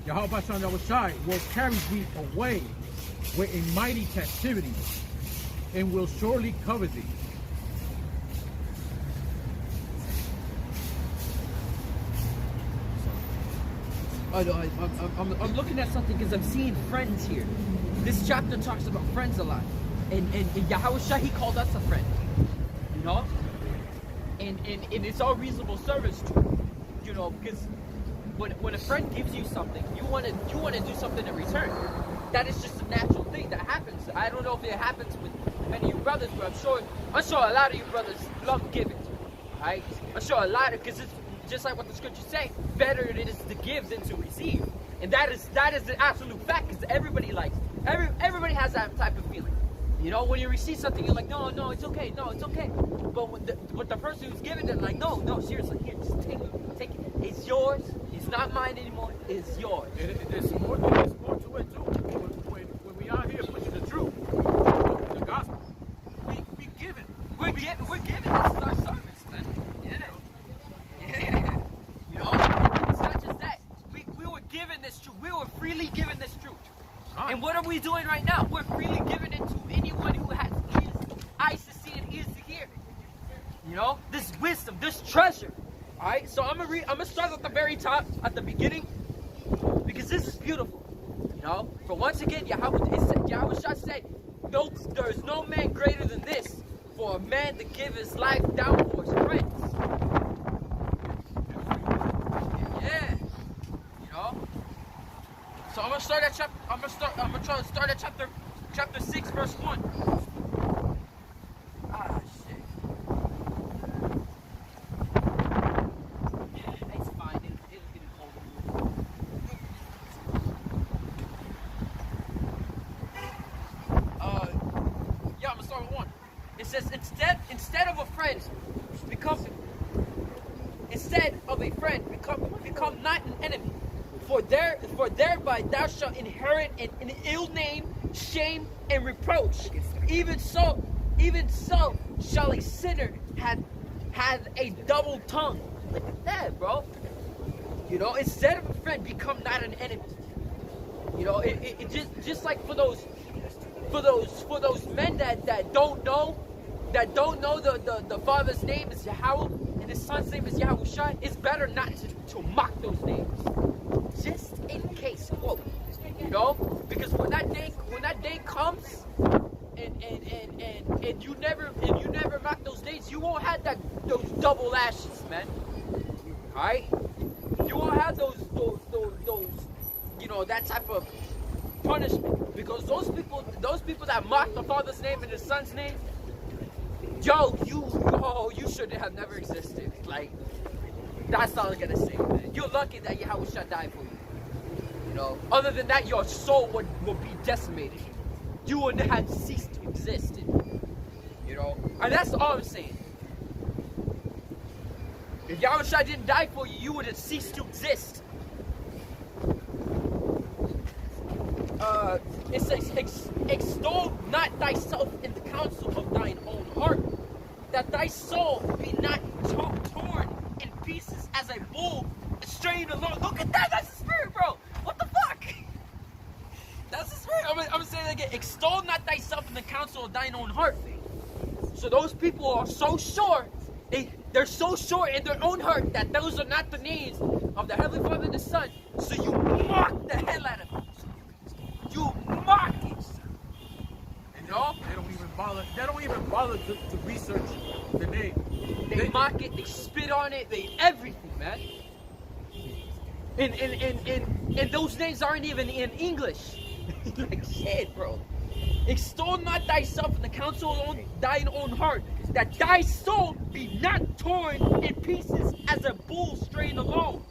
Yahweh will carry thee away with a mighty captivity, and will surely cover thee. I'm looking at something because I'm seeing friends here. This chapter talks about friends a lot. And Yahawashi, he called us a friend. You know? And it's all reasonable service too. You know, because when a friend gives you something, you want to do something in return. That is just a natural thing that happens. I don't know if it happens with many of you brothers, but I'm sure a lot of you brothers love giving. Right? I'm sure a lot of, because it's just like what the scriptures say, better it is to give than to receive. And that is the absolute fact, because everybody everybody has that type of feeling. You know, when you receive something, you're like, no, it's okay, But with the person who's giving it, like, no, seriously, here, just take it. It's yours. It's not mine anymore. It's yours. There's more to it too. When we out here pushing the truth, the gospel, we give it. We're giving. This is our service, man. Yeah. You know, it's not just that. We were given this truth. We were freely given this truth. And what are we doing right now? We're freely giving it to anyone who has eyes to see and ears to hear. You know, this wisdom, this treasure. All right, so I'm gonna start at the very top, at the beginning, because this is beautiful. You know, for once again, Yahawashi said, "No, there is no man greater than this, for a man to give his life down for his friends." Yeah, you know. So I'm gonna start at chapter 6, verse 1. Ah, shit. It's fine. It'll get cold. Yeah, I'm gonna start with 1. It says, instead of a friend, become not an enemy. For thereby thou shalt inherit an ill name, shame, and reproach. Even so shall a sinner have a double tongue. Look at that, bro. You know, instead of a friend, become not an enemy. You know, it just like for those men that don't know the father's name is Yahweh and his son's name is Yahawashi. It's better not to mock those names. Just in case, quote, you know, because when that day comes, and you never mock those days, you won't have those double lashes, man. Alright? You won't have those, you know, that type of punishment. Because those people that mock the Father's name and the Son's name, yo, you should have never existed. Like, that's all I'm gonna say, man. You're lucky that Yahawashi died for you. You know, other than that, your soul would be decimated. You would have ceased to exist. You know, and that's all I'm saying. If Yahawashi didn't die for you, you would have ceased to exist. It says, extol not thyself in the counsel of thine own heart, that thy soul be not torn in pieces as a bull straying along. Look at that, that's the spirit, bro. What the fuck? That's the spirit. I'm saying it again. Extol not thyself in the counsel of thine own heart. So those people are so sure, they're so sure in their own heart that those are not the names of the Heavenly Father and the Son. So you mock the hell out of it. You mock it. You know? They don't even bother to research the name. They mock it, they spit on it, they everything, man. And those names aren't even in English. Like shit, bro. Extol not thyself in the counsel of thine own heart, that thy soul be not torn in pieces as a bull straying along.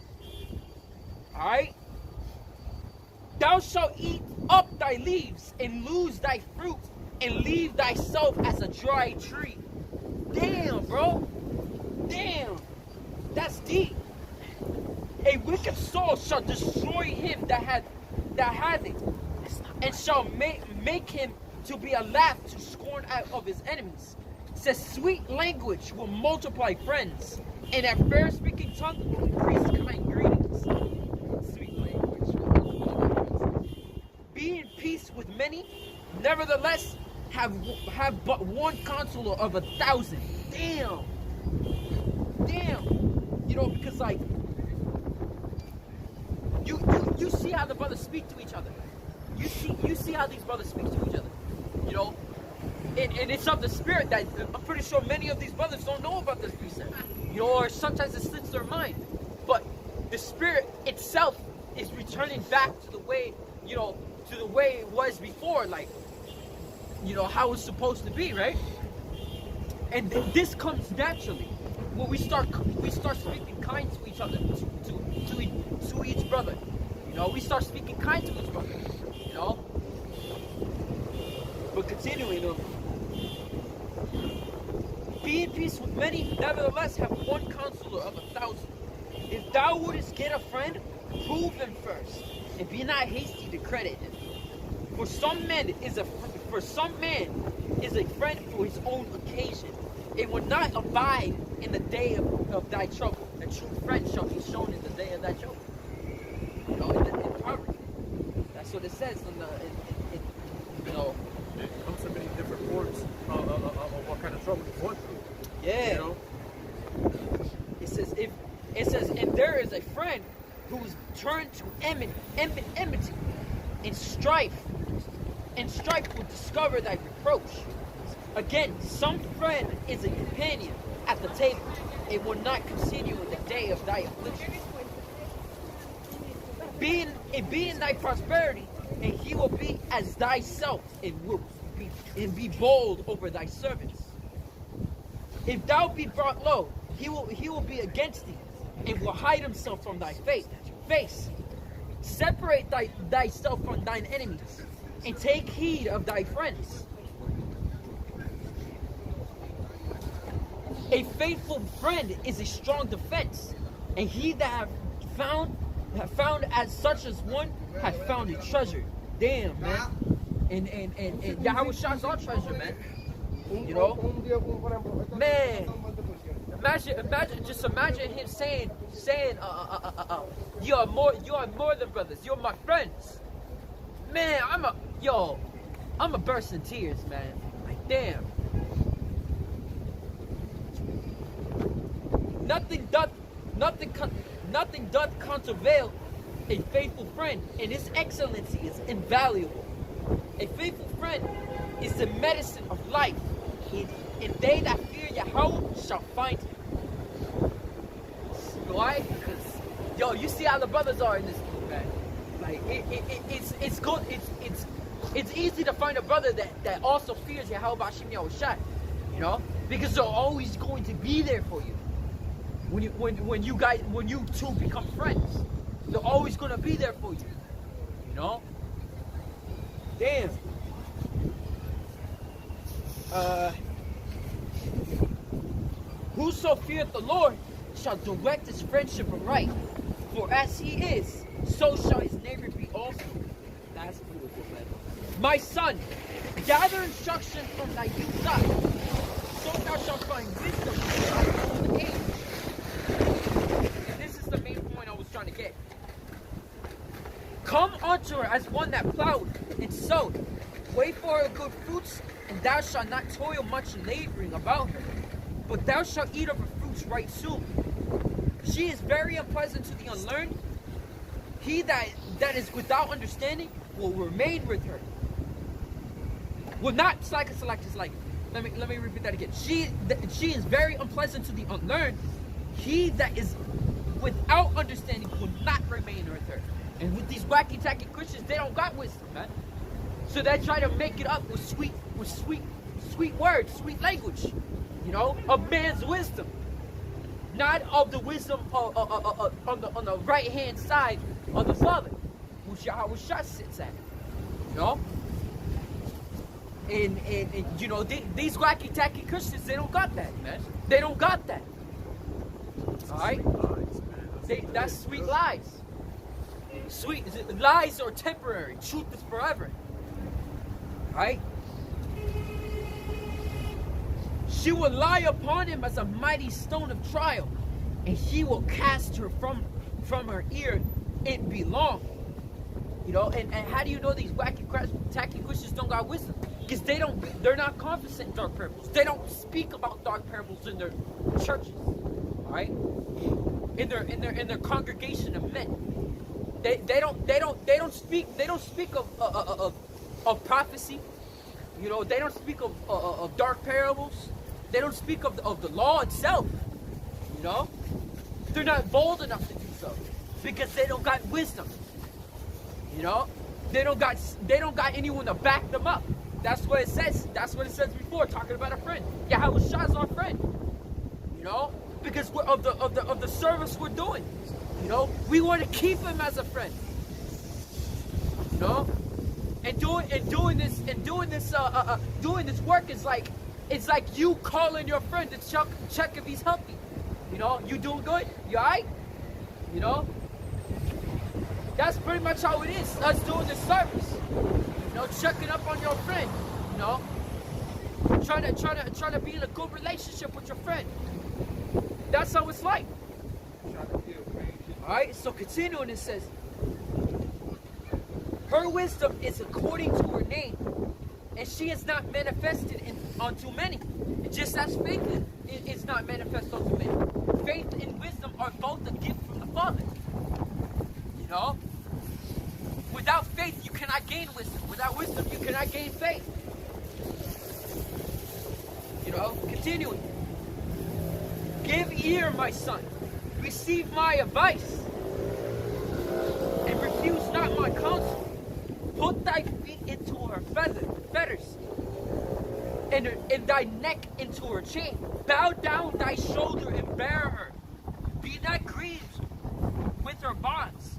Alright? Thou shalt eat up thy leaves and lose thy fruit and leave thyself as a dry tree. Damn, bro. Damn. That's deep. A wicked soul shall destroy him that hath it, and shall make him to be a laugh to scorn out of his enemies. It says, sweet language will multiply friends, and a fair speaking tongue will increase kind greetings. Sweet language will multiply friends. Be in peace with many, nevertheless have but one counselor of 1,000. Damn. You know, because like you see how the brothers speak to each other. You see how these brothers speak to each other. You know, and it's of the spirit that I'm pretty sure many of these brothers don't know about this precept. You know, or sometimes it slips their mind. But the spirit itself is returning back to the way, you know, to the way it was before, like, you know, how it's supposed to be, right? And this comes naturally when we start speaking kind to each other, to each brother. You know, we start speaking kind to each brother. You know. But continuing, be in peace with many, nevertheless have one counselor of 1,000. If thou wouldest get a friend, prove him first, and be not hasty to credit him. For some man is a friend for his own occasion. It will not abide in the day of thy trouble. A true friend shall be shown in the day of thy trouble. You know, in Proverbs. That's what it says you know. It comes in many different forms of what kind of trouble you're going through. Yeah. You know? It says if there is a friend who is turned to enmity and strife will discover thy reproach. Again, some friend is a companion at the table. It will not continue in the day of thy affliction. Be in thy prosperity, and he will be as thyself, and be bold over thy servants. If thou be brought low, he will be against thee, and will hide himself from thy face. Separate thyself from thine enemies, and take heed of thy friends. A faithful friend is a strong defense, and he that have found as such as one has found a treasure. Damn, man. And Yahawashi's our treasure, man. You know? Man. Imagine him saying, you are more than brothers. You're my friends. Man, I'm a burst in tears, man. Like, damn. Nothing doth countervail a faithful friend, and his excellency is invaluable. A faithful friend is the medicine of life, and they that fear Yahweh shall find him. Why? Because, yo, you see how the brothers are in this group, man. Like, it's good. It's easy to find a brother that also fears Yahawashi Yahawashi, you know, because they're always going to be there for you. When you two become friends, they're always going to be there for you, you know. Damn. Whoso feareth the Lord shall direct his friendship aright, for as he is, so shall his neighbor be also. That's beautiful, man. My son, gather instruction from thy youth up, so thou shalt find wisdom in thy old age. And this is the main point I was trying to get. Come unto her as one that plowed and sowed. Wait for her good fruits, and thou shalt not toil much laboring about her, but thou shalt eat of her fruits right soon. She is very unpleasant to the unlearned. He that is without understanding will remain with her. Will not like. Let me repeat that again. She is very unpleasant to the unlearned. He that is without understanding will not remain with her. And with these wacky tacky Christians, they don't got wisdom, man. So they try to make it up with sweet words, sweet language, you know, of man's wisdom, not of the wisdom on the right hand side of the Father, which Yahawashi sits at, you know. And you know, these wacky tacky Christians, they don't got that, man. They don't got that. All right, that's sweet lies. Sweet lies are temporary. Truth is forever. Right? She will lie upon him as a mighty stone of trial, and he will cast her from her ear and be long. You know, and how do you know these wacky tacky Christians don't got wisdom? Because they're not confident in dark parables. They don't speak about dark parables in their churches. Right? In their congregation of men. They don't speak of prophecy. You know, they don't speak of dark parables. They don't speak of the law itself. You know, they're not bold enough to do so because they don't got wisdom. You know, they don't got anyone to back them up. That's what it says. That's what it says before, talking about a friend. Yahawashi is our friend. You know, because of the service we're doing. You know, we want to keep him as a friend. You know, doing this work is like, it's like you calling your friend to check if he's healthy. You know, you doing good? You alright? You know, that's pretty much how it is. Us doing this service. You know, checking up on your friend. You know, trying to be in a good relationship with your friend. That's how it's like. Alright, so continuing, it says, her wisdom is according to her name, and she is not manifested unto many. Just as faith is not manifest unto many. Faith and wisdom are both a gift from the Father. You know? Without faith, you cannot gain wisdom. Without wisdom, you cannot gain faith. You know? Continuing. Give ear, my son. Receive my advice, and refuse not my counsel. Put thy feet into her fetters, and thy neck into her chain. Bow down thy shoulder and bear her. Be not grieved with her bonds.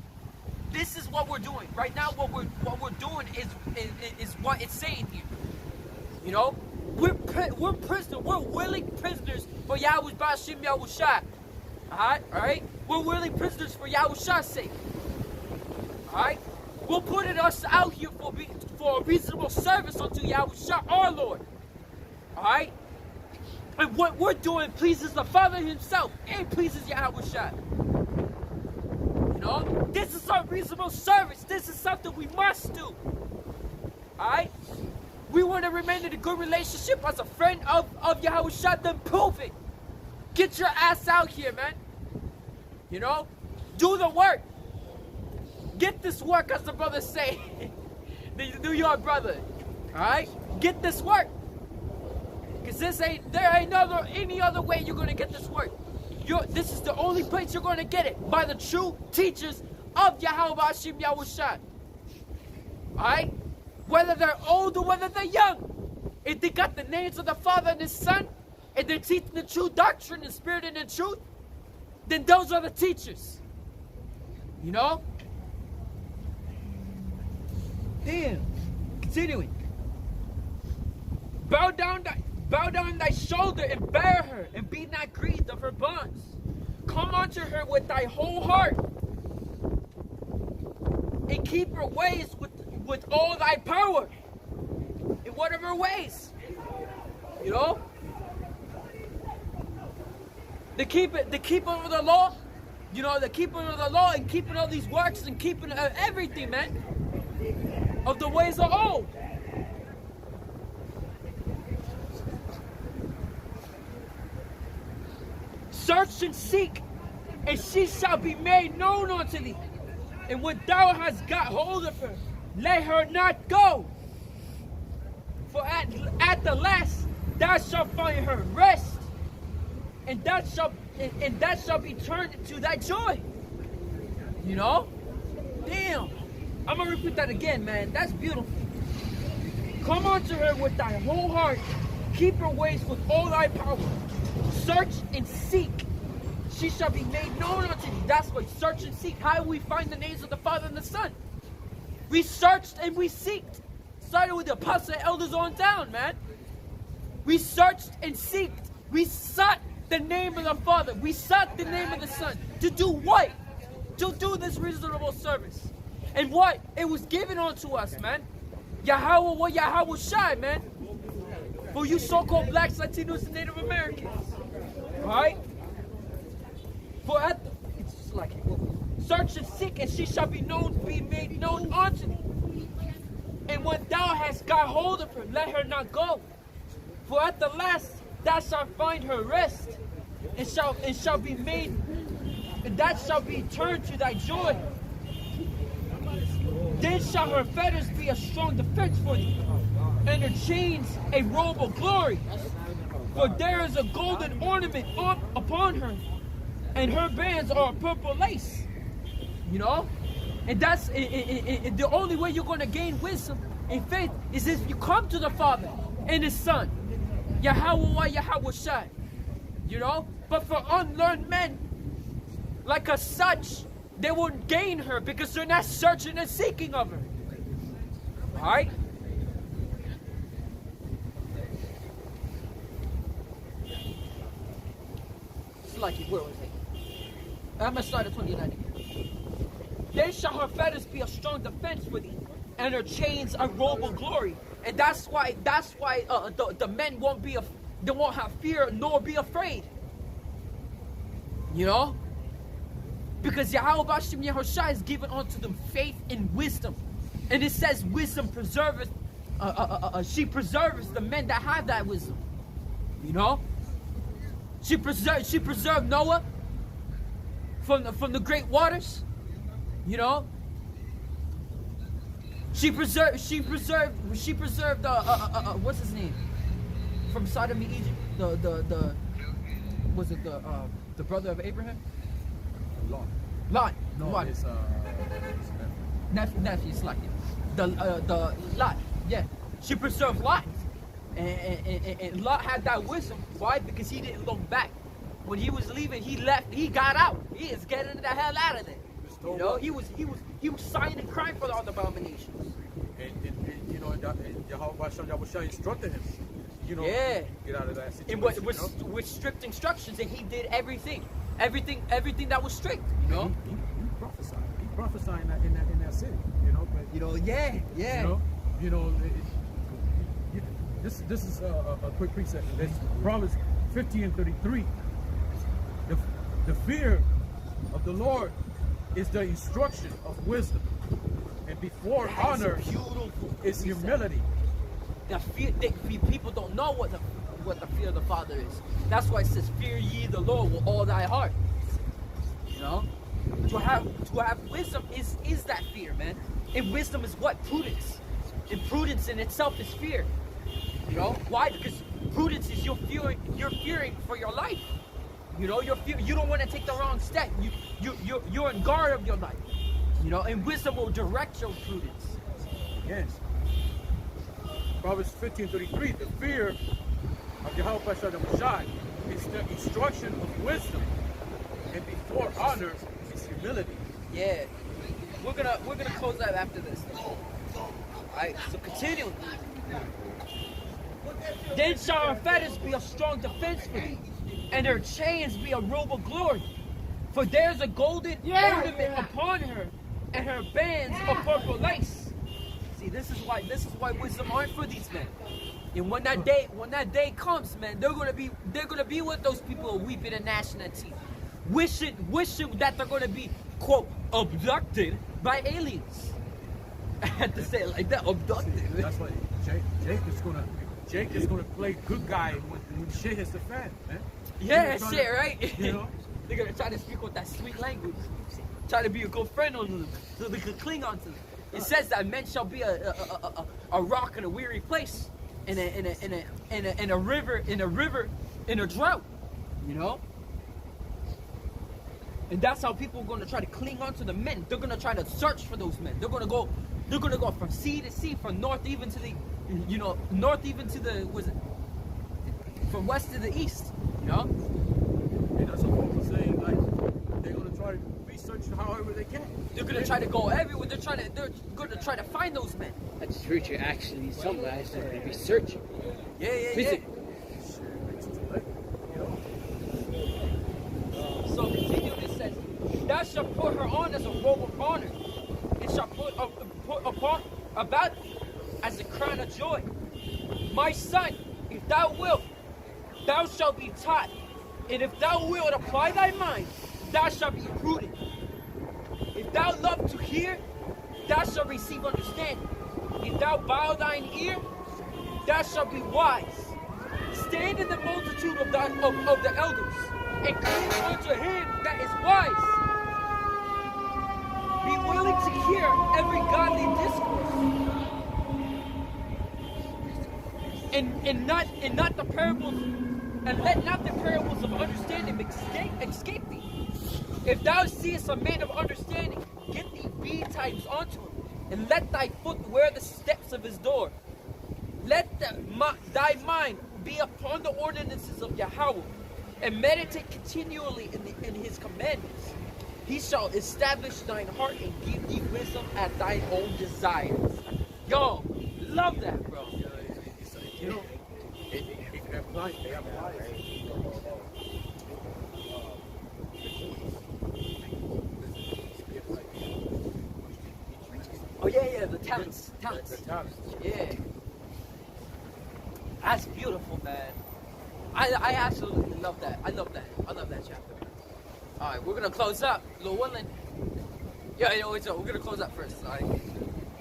This is what we're doing right now. What we're doing is what it's saying here. You know, we're prisoners. We're willing prisoners for Yahawashi Yahawashi. Alright? We're willing prisoners for Yahushua's sake. Alright? We'll put us out here for a reasonable service unto Yahushua our Lord. Alright? And what we're doing pleases the Father himself and pleases Yahushua. You know? This is our reasonable service. This is something we must do. Alright? We want to remain in a good relationship as a friend of Yahushua, then prove it. Get your ass out here, man. You know? Do the work. Get this work, as the brothers say. The New York brother. Alright? Get this work. Because there ain't any other way you're going to get this word. This is the only place you're going to get it, by the true teachers of Yahawashi Yahawashi. Alright? Whether they're old or whether they're young. If they got the names of the Father and His Son, and they're teaching the true doctrine, the Spirit, and the truth, then those are the teachers. You know? Damn. Continuing. Bow down thy shoulder and bear her, and be not grieved of her bonds. Come unto her with thy whole heart, and keep her ways with all thy power. In whatever ways. You know? The keeping of the law, you know, the keeping of the law and keeping all these works and keeping everything, man, of the ways of old. Search and seek, and she shall be made known unto thee. And when thou hast got hold of her, let her not go. For at the last thou shalt find her rest, and that shall be turned into thy joy. You know? Damn. I'm gonna repeat that again, man. That's beautiful. Come unto her with thy whole heart, keep her ways with all thy power. Search and seek, she shall be made known unto thee. That's what search and seek. How do we find the names of the Father and the Son? We searched and we seeked. Started with the apostles and elders on down, man. We searched and seeked. We sought the name of the Father. We sought the name of the Son. To do what? To do this reasonable service. And what? It was given unto us, man. Yahweh, Yahawashi, man. For you so-called blacks, Latinos, and Native Americans. Alright? For it's just like, search and seek, and she shall be made known unto thee. And when thou hast got hold of her, let her not go. For at the last thou shalt find her rest, and shall be made, and that shall be turned to thy joy. Then shall her fetters be a strong defense for thee, and her chains a robe of glory. For there is a golden ornament upon her, and her bands are purple lace. You know? And that's the only way you're going to gain wisdom and faith is if you come to the Father and His Son. Yahweh, Yahawashi. You know? But for unlearned men, like us such, they won't gain her because they're not searching and seeking of her. Alright? It's like, where was it? I'm going to start at 29 again. Then shall her fetters be a strong defense for thee, and her chains a robe of glory. And that's why the men they won't have fear nor be afraid. You know? Because Yahawashi Yahawashi is given unto them faith and wisdom. And it says wisdom preserveth, she preserves the men that have that wisdom. You know? She preserved Noah from the great waters. You know? She preserved what's his name? From Sodom and Egypt, the brother of Abraham? Lot. No, Lot. it's Nephew, it's like it. The Lot, yeah. She preserved Lot. And Lot had that wisdom. Why? Because he didn't look back. When he was leaving, he left, he got out. He is getting the hell out of there. You know, he was sighing and crying for all the abominations. And you know, Yahawashi instructed him. You know, yeah. Get out of that situation. And with strict instructions, and he did everything that was strict. You know, he prophesied. He prophesied in that city. You know, but you know, yeah. You know, this is a quick precept. It's Proverbs 50:33. The fear of the Lord is the instruction of wisdom, and before honor is humility. The fear, people don't know what the fear of the Father is. That's why it says, "Fear ye the Lord with all thy heart." You know, to have wisdom is that fear, man. And wisdom is what? Prudence. And prudence in itself is fear. You know why? Because Prudence is you're fearing for your life. You know, you don't want to take the wrong step. You're in guard of your life. You know, and wisdom will direct your prudence. Yes. Proverbs 15:33, the fear of Yahawashi the Mashai is the instruction of wisdom, and before honor is humility. Yeah. We're gonna close that after this. Alright, so continue. Then shall her fetters be a strong defense for thee, and her chains be a robe of glory. For there's a golden ornament upon her, and her bands of purple lace. See, this is why wisdom aren't for these men. And when that day comes, man, they're gonna be with those people who weeping and gnashing their teeth, wishing that they're gonna be, quote, abducted by aliens. I had to say it like that, abducted. That's why Jake is gonna play good guy when shit hits the fan, man. Yeah, that shit, right? You know? They're gonna try to speak with that sweet language, try to be a good friend on them, so they can cling on to them. It says that men shall be a rock in a weary place, in a river in a drought, you know. And that's how people are gonna try to cling on to the men. They're gonna try to search for those men. They're gonna go from sea to sea, from north even to the, from west to the east, you know. And that's what Paul was saying, like, they're gonna try to research however they can. They're gonna try to go everywhere. They're gonna try to find those men. That's scripture actually summarizes to be searching. Yeah. So continue, it says, thou shalt put her on as a robe of honor, and shalt put upon about thee as a crown of joy. My son, if thou wilt, thou shalt be taught, and if thou wilt apply thy mind, thou shalt be prudent. If thou love to hear, thou shalt receive understanding. If thou bow thine ear, thou shalt be wise. Stand in the multitude of the elders, and cling unto him that is wise. Be willing to hear every godly discourse, and not the parables, and let not the parables of understanding escape thee. If thou seest a man of understanding, get thee bead types onto him, and let thy foot wear the steps of his door. Let thy mind be upon the ordinances of Yahweh, and meditate continually in his commandments. He shall establish thine heart and give thee wisdom at thine own desires. Yo, love that, bro. You know, they apply. Oh yeah, the talents. Yeah. That's beautiful, man. I absolutely love that. I love that chapter. All right, we're gonna close up. Lord willing. Yeah, we're gonna close up first. All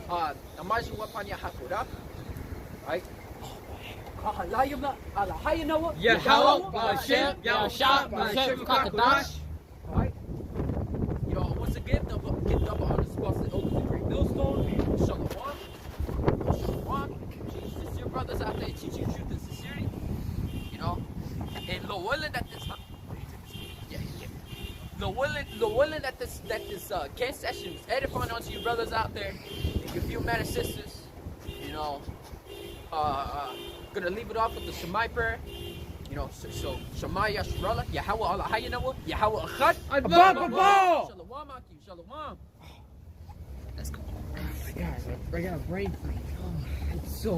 right. Imagine what Panya Hakura. Right. Yahweh, Ba'ashem, Yahusha, Ba'ashem, Kakadash. Right. You know, what's a gift of on the spots that opens the great millstone? Shalom. Teach your brothers out there, teach you truth and sincerity. You know, and Lord willing that this, Lord willing that this camp session is edifying onto you brothers out there, and your few men and sisters. You know, gonna leave it off with the Shemai prayer. You know, so Shemai Yashrala, Yahweh Allah Hayanawa, Yahweh Achad, Shalom Aki, Shalom. Let's go. I got a brain freak. Oh, it's so